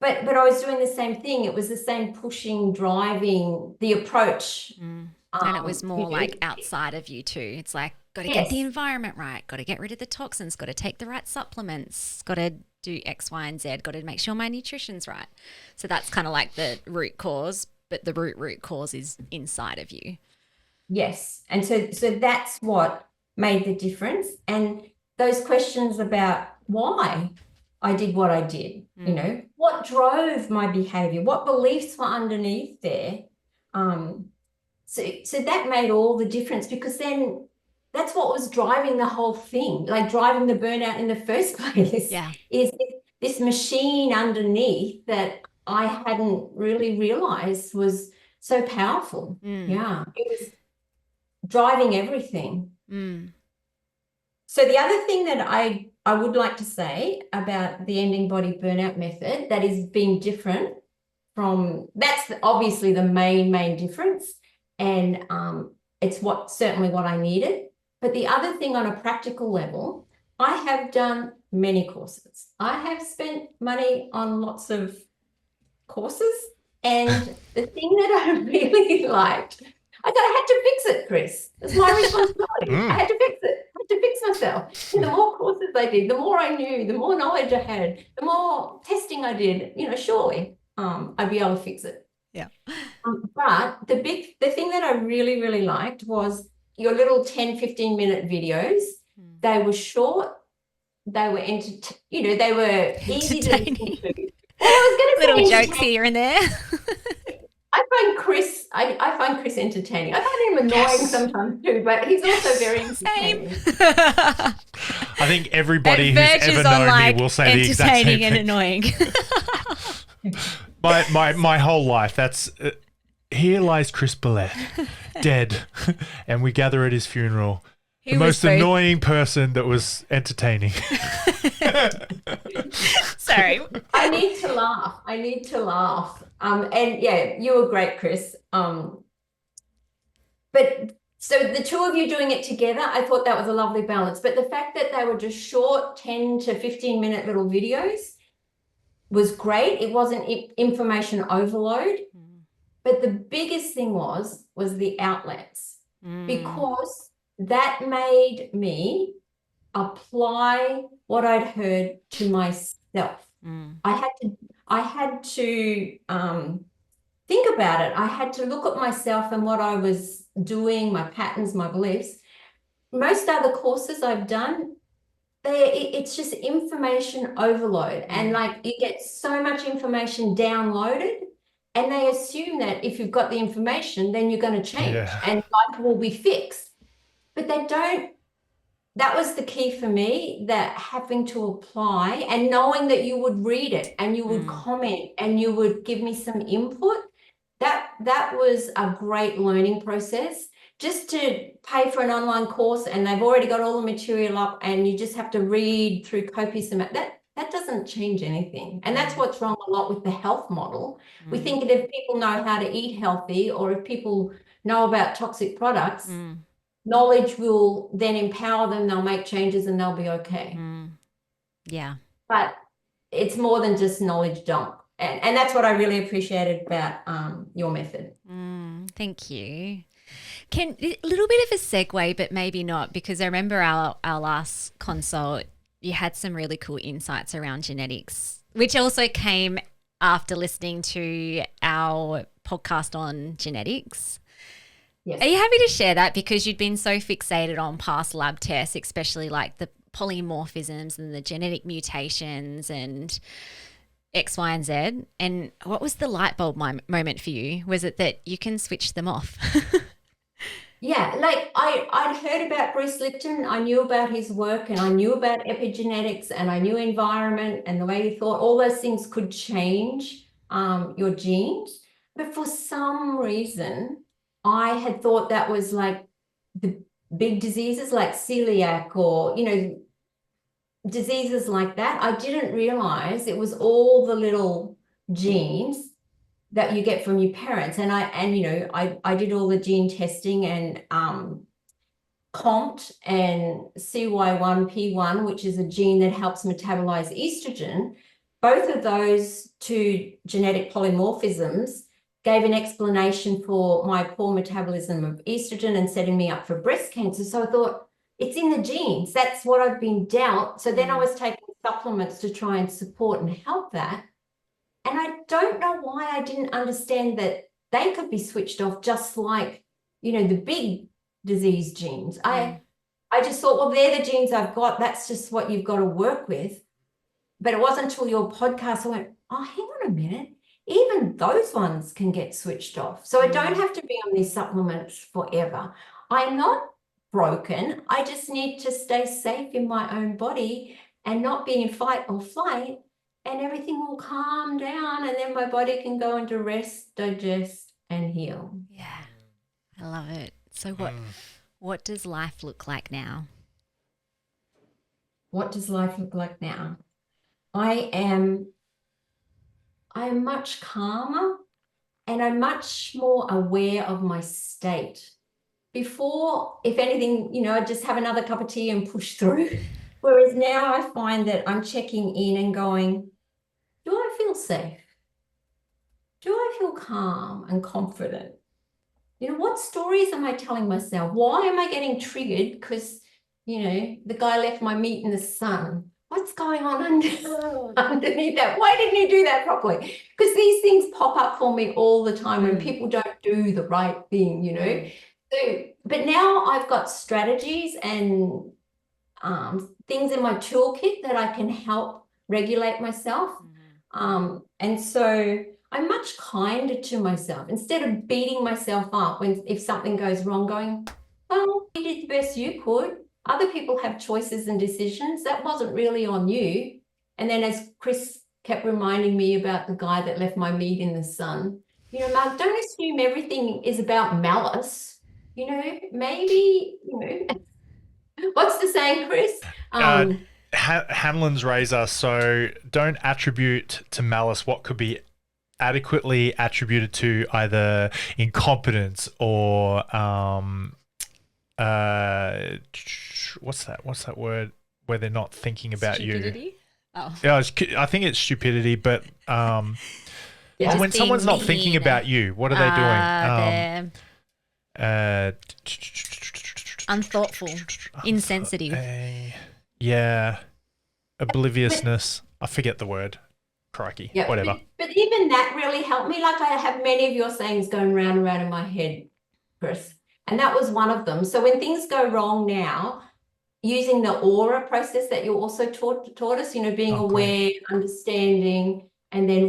But I was doing the same thing. It was the same pushing, driving, the approach. And it was more like outside of you too. It's like, got to get the environment right, got to get rid of the toxins, got to take the right supplements, got to do X, Y, and Z, got to make sure my nutrition's right. So that's kind of like the root cause, but the root cause is inside of you. Yes. And so that's what made the difference. And those questions about why I did what I did, what drove my behavior, what beliefs were underneath there. So that made all the difference, because then that's what was driving the whole thing, like driving the burnout in the first place. Is this machine underneath that I hadn't really realized was so powerful. It was driving everything. So the other thing that I would like to say about the Ending Body Burnout method that is being different from, that's obviously the main difference. And it's certainly what I needed. But the other thing on a practical level, I have done many courses. I have spent money on lots of courses. And the thing that I really liked, I had to fix it, Chris. It's my responsibility. I had to fix it. I had to fix myself. And the more courses I did, the more I knew, the more knowledge I had, the more testing I did, surely I'd be able to fix it. Yeah. But the thing that I really, really liked was your little 10, 15-minute videos. They were short. They were they were easy to listen to. Well, I was going to say little jokes here and there. I find Chris entertaining. I find him annoying sometimes too, but he's also very entertaining. I think everybody who's ever known me will say the exact same thing. Entertaining and annoying. My whole life, that's here lies Chris Billette, dead, and we gather at his funeral. The most annoying person that was entertaining. Sorry. I need to laugh. And yeah, you were great, Chris. but so the two of you doing it together, I thought that was a lovely balance. But the fact that they were just short 10 to 15-minute little videos was great. It wasn't information overload. But the biggest thing was the outlets, because that made me apply what I'd heard to myself. I had to think about it. I had to look at myself and what I was doing, my patterns, my beliefs. Most other courses I've done, it's just information overload, and like you get so much information downloaded, and they assume that if you've got the information, then you're going to change and life will be fixed. But they don't. That was the key for me, that having to apply and knowing that you would read it and you would comment and you would give me some input. That was a great learning process. Just to pay for an online course and they've already got all the material up and you just have to read through copious amount, that doesn't change anything. And that's what's wrong a lot with the health model. We think that if people know how to eat healthy, or if people know about toxic products, knowledge will then empower them, they'll make changes and they'll be okay. Yeah. But it's more than just knowledge dump. And that's what I really appreciated about your method. Thank you. A little bit of a segue, but maybe not, because I remember our last consult, you had some really cool insights around genetics, which also came after listening to our podcast on genetics. Yes. Are you happy to share that? Because you'd been so fixated on past lab tests, especially like the polymorphisms and the genetic mutations and X, Y, and Z. And what was the light bulb moment for you? Was it that you can switch them off? Yeah, like I'd heard about Bruce Lipton. I knew about his work and I knew about epigenetics and I knew environment and the way you thought. All those things could change your genes. But for some reason, I had thought that was like the big diseases like celiac or, diseases like that. I didn't realize it was all the little genes that you get from your parents. And I did all the gene testing and COMT and CY1P1, which is a gene that helps metabolize estrogen. Both of those two genetic polymorphisms gave an explanation for my poor metabolism of estrogen and setting me up for breast cancer. So I thought, it's in the genes. That's what I've been dealt. So then I was taking supplements to try and support and help that. And I don't know why I didn't understand that they could be switched off just like, the big disease genes. I just thought, well, they're the genes I've got. That's just what you've got to work with. But it wasn't until your podcast I went, oh, hang on a minute. Even those ones can get switched off. So I don't have to be on these supplements forever. I'm not broken. I just need to stay safe in my own body and not be in fight or flight. And everything will calm down and then my body can go into rest, digest, and heal. Yeah, I love it. So what does life look like now? What does life look like now? I am much calmer and I'm much more aware of my state. Before, if anything, I'd just have another cup of tea and push through. Whereas now I find that I'm checking in and going, do I feel safe? Do I feel calm and confident? What stories am I telling myself? Why am I getting triggered? Because, the guy left my meat in the sun. What's going on underneath that? Why didn't you do that properly? Because these things pop up for me all the time when people don't do the right thing, So, but now I've got strategies and things in my toolkit that I can help regulate myself. And so I'm much kinder to myself instead of beating myself up if something goes wrong, going, well, you did the best you could. Other people have choices and decisions. That wasn't really on you. And then as Chris kept reminding me about the guy that left my meat in the sun, Mark, don't assume everything is about malice. Maybe, what's the saying, Chris? Hanlon's razor. So don't attribute to malice what could be adequately attributed to either incompetence or what's that word where they're not thinking about Stupidity? you? Oh. Yeah, I think it's stupidity, but Yeah, when just someone's being not thinking mean. about you, what are they doing? They're unthoughtful, insensitive. Yeah, obliviousness. I forget the word. Crikey, Yeah, whatever. but even that really helped me. Like, I have many of your sayings going round and round in my head, Chris, and that was one of them. So when things go wrong now, using the aura process that you also taught us, being Oh, cool. aware, understanding, and then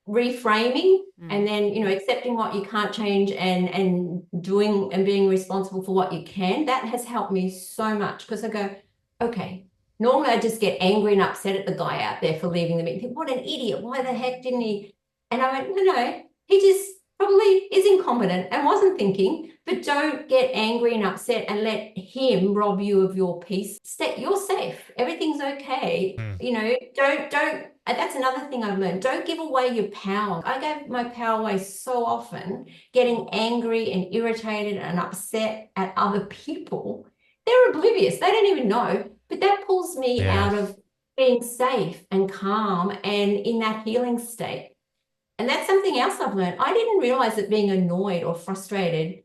reframing, and then accepting what you can't change, and doing and being responsible for what you can. That has helped me so much, because I go, okay, normally I just get angry and upset at the guy out there for leaving the meeting. Think, what an idiot, why the heck didn't he? And I went, no, he just probably is incompetent and wasn't thinking. But don't get angry and upset and let him rob you of your peace. You're safe. Everything's okay. Don't. That's another thing I've learned. Don't give away your power. I gave my power away so often, getting angry and irritated and upset at other people. They're oblivious. They don't even know. But that pulls me out of being safe and calm and in that healing state. And that's something else I've learned. I didn't realize that being annoyed or frustrated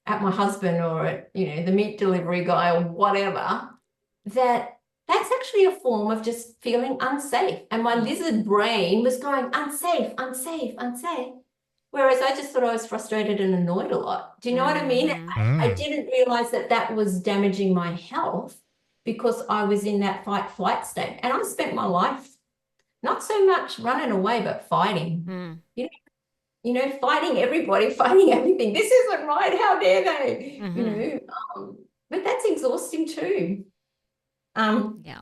at my husband or at, the meat delivery guy or whatever, that's actually a form of just feeling unsafe. And my lizard brain was going, unsafe, unsafe, unsafe. Whereas I just thought I was frustrated and annoyed a lot. Do you know what I mean? I didn't realize that was damaging my health because I was in that fight-flight state. And I spent my life not so much running away, but fighting. Fighting everybody, fighting everything. This isn't right. How dare they? But that's exhausting too. Yeah.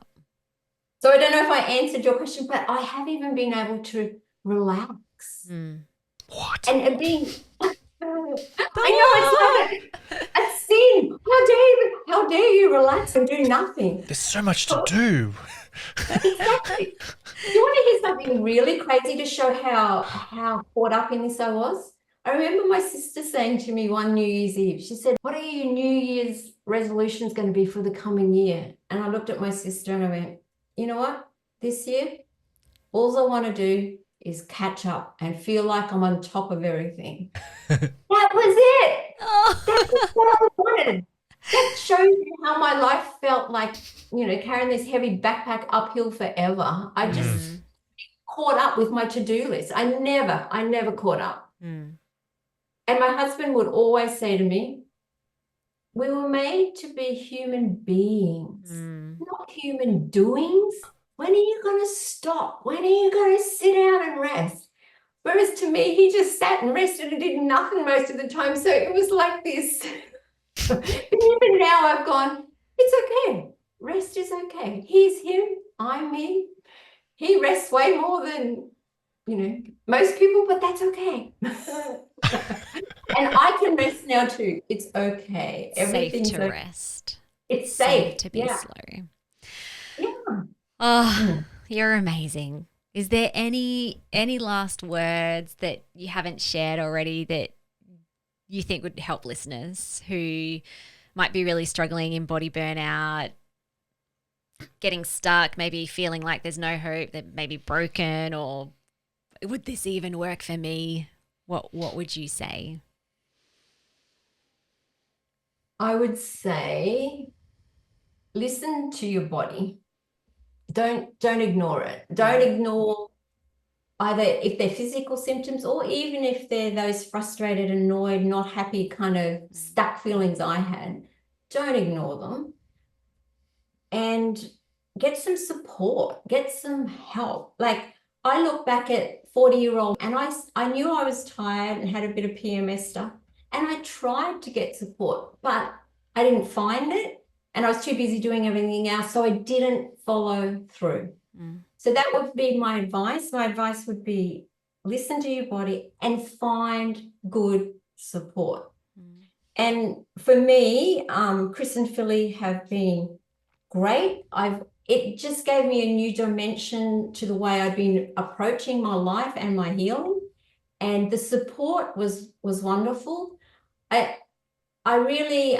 So I don't know if I answered your question, but I have even been able to relax. What? And being, I know it's like a sin. How dare you relax and do nothing? There's so much to do. Exactly. You want to hear something really crazy to show how caught up in this I was? I remember my sister saying to me one New Year's Eve, she said, what are your New Year's resolutions going to be for the coming year? And I looked at my sister and I went, you know what? This year, all I want to do is catch up and feel like I'm on top of everything. That was it. That was what I wanted. That shows you how my life felt like, carrying this heavy backpack uphill forever. I just caught up with my to-do list. I never caught up. And my husband would always say to me, we were made to be human beings, not human doings. When are you going to stop? When are you going to sit down and rest? Whereas to me, he just sat and rested and did nothing most of the time. So it was like this. But even now I've gone, it's okay. Rest is okay. He's him, I'm me. He rests way more than, most people, but that's okay. And I can rest now too. It's okay. Everything's safe to okay. rest. It's safe to be slow. Yeah. Oh, you're amazing. Is there any last words that you haven't shared already that you think would help listeners who might be really struggling in body burnout, getting stuck, maybe feeling like there's no hope, that maybe broken, or would this even work for me? What would you say? I would say, listen to your body. Don't ignore it. Don't ignore either if they're physical symptoms or even if they're those frustrated, annoyed, not happy kind of stuck feelings I had. Don't ignore them. And get some support, get some help. Like, I look back at 40-year-old and I knew I was tired and had a bit of PMS stuff. And I tried to get support, but I didn't find it. And I was too busy doing everything else. So I didn't follow through. So that would be my advice. My advice would be listen to your body and find good support. And for me, Chris and Philly have been great. It just gave me a new dimension to the way I've been approaching my life and my healing. and the support was wonderful. I really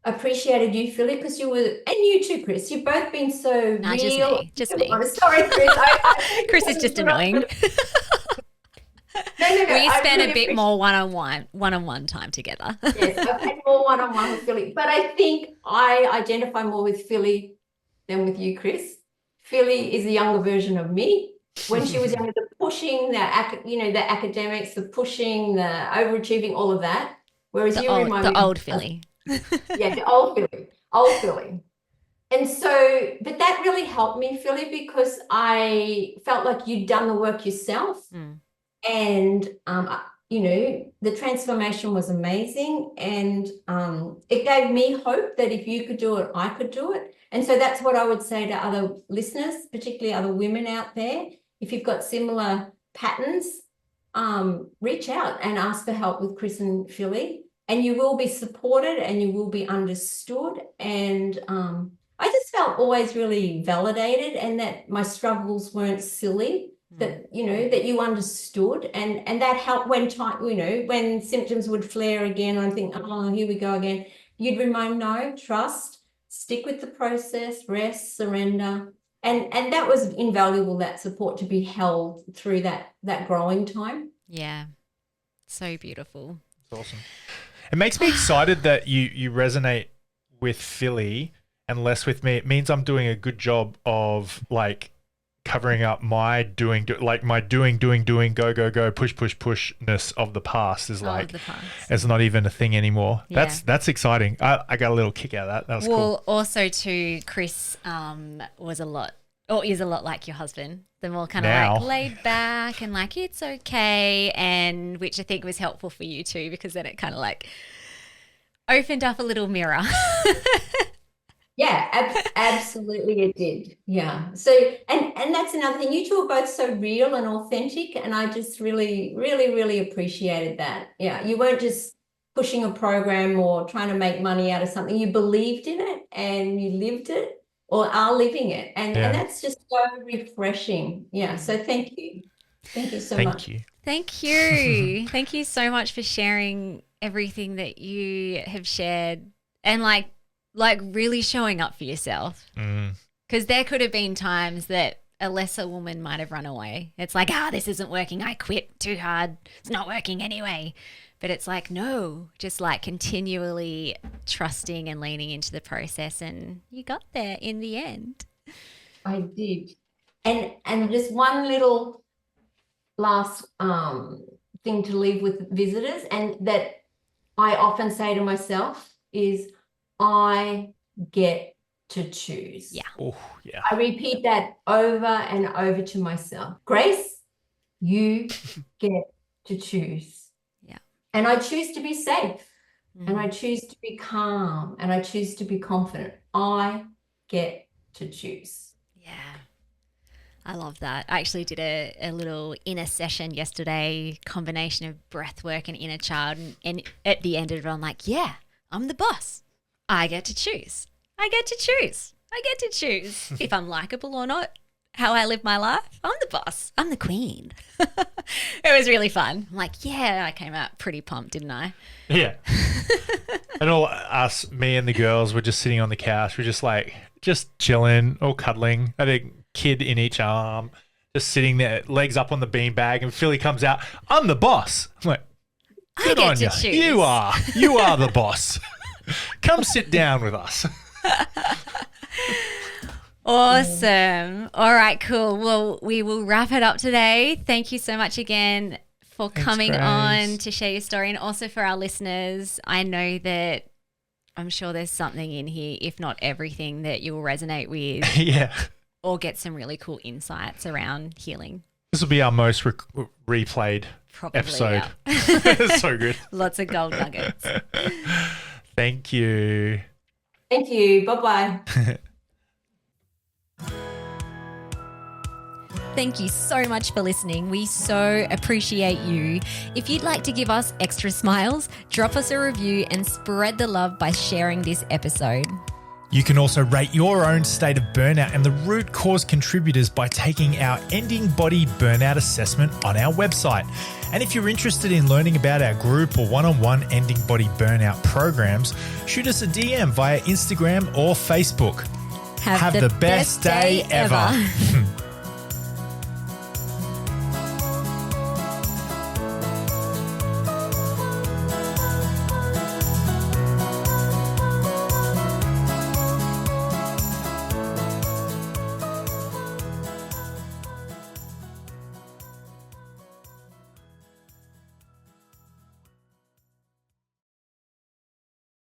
appreciated you, Philly, because you were, and you too, Chris. You've both been so No, real. just me. Sorry, Chris. Chris is just annoying. No. We spend really a bit more one-on-one time together. Yes, I've had more one-on-one with Philly, but I think I identify more with Philly than with you, Chris. Philly is a younger version of me. When she was younger, the pushing, the academics, the pushing, the overachieving, all of that. Whereas you remind me the old Philly. Yeah, the old Philly. And so, but that really helped me, Philly, because I felt like you'd done the work yourself. And, the transformation was amazing. And it gave me hope that if you could do it, I could do it. And so that's what I would say to other listeners, particularly other women out there. If you've got similar patterns, reach out and ask for help with Chris and Philly, and you will be supported and you will be understood. And I just felt always really validated, and that my struggles weren't silly, that you understood, and that helped when when symptoms would flare again. I think, oh, here we go again. You'd remind, no, trust, stick with the process, rest, surrender. And that was invaluable, that support, to be held through that growing time. Yeah. So beautiful. It's awesome. It makes me excited that you resonate with Philly and less with me. It means I'm doing a good job of like covering up my doing, go, pushness of the past is like, it's not even a thing anymore. Yeah. That's exciting. I got a little kick out of that. That was cool. Well, also too, Chris is a lot like your husband. The more kind of like laid back and like, it's okay. And which I think was helpful for you too, because then it kind of like opened up a little mirror. Yeah, absolutely it did. Yeah. So, and that's another thing. You two are both so real and authentic, and I just really, really, really appreciated that. Yeah, you weren't just pushing a program or trying to make money out of something. You believed in it and you lived it, or are living it. And that's just so refreshing. Yeah. So thank you. Thank you so much. Thank you. Thank you so much for sharing everything that you have shared, and like really showing up for yourself. Because there could have been times that a lesser woman might have run away. It's like, this isn't working. I quit too hard. It's not working anyway. But it's like, no, just like continually trusting and leaning into the process, and you got there in the end. I did. And just one little last thing to leave with visitors, and that I often say to myself is, I get to choose. Yeah. Oh, yeah. I repeat that over and over to myself. Grace, you get to choose. Yeah. And I choose to be safe, and I choose to be calm, and I choose to be confident. I get to choose. Yeah. I love that. I actually did a little inner session yesterday, combination of breath work and inner child. And at the end of it, I'm like, yeah, I'm the boss. I get to choose. I get to choose. I get to choose if I'm likable or not, how I live my life. I'm the boss. I'm the queen. It was really fun. I'm like, yeah, I came out pretty pumped, didn't I? Yeah. And all us, me and the girls, were just sitting on the couch. We're just chilling or cuddling. I had a kid in each arm, just sitting there, legs up on the beanbag, and Philly comes out, I'm the boss. I'm like, good on you. You are the boss. Come sit down with us. Awesome. All right, cool. Well, we will wrap it up today. Thank you so much again for coming on to share your story, and also for our listeners. I know that I'm sure there's something in here, if not everything, that you will resonate with. Yeah. Or get some really cool insights around healing. This will be our most replayed episode. Yeah. So good. Lots of gold nuggets. Thank you. Thank you. Bye-bye. Thank you so much for listening. We so appreciate you. If you'd like to give us extra smiles, drop us a review and spread the love by sharing this episode. You can also rate your own state of burnout and the root cause contributors by taking our Ending Body Burnout Assessment on our website. And if you're interested in learning about our group or one-on-one Ending Body Burnout programs, shoot us a DM via Instagram or Facebook. Have the best day ever.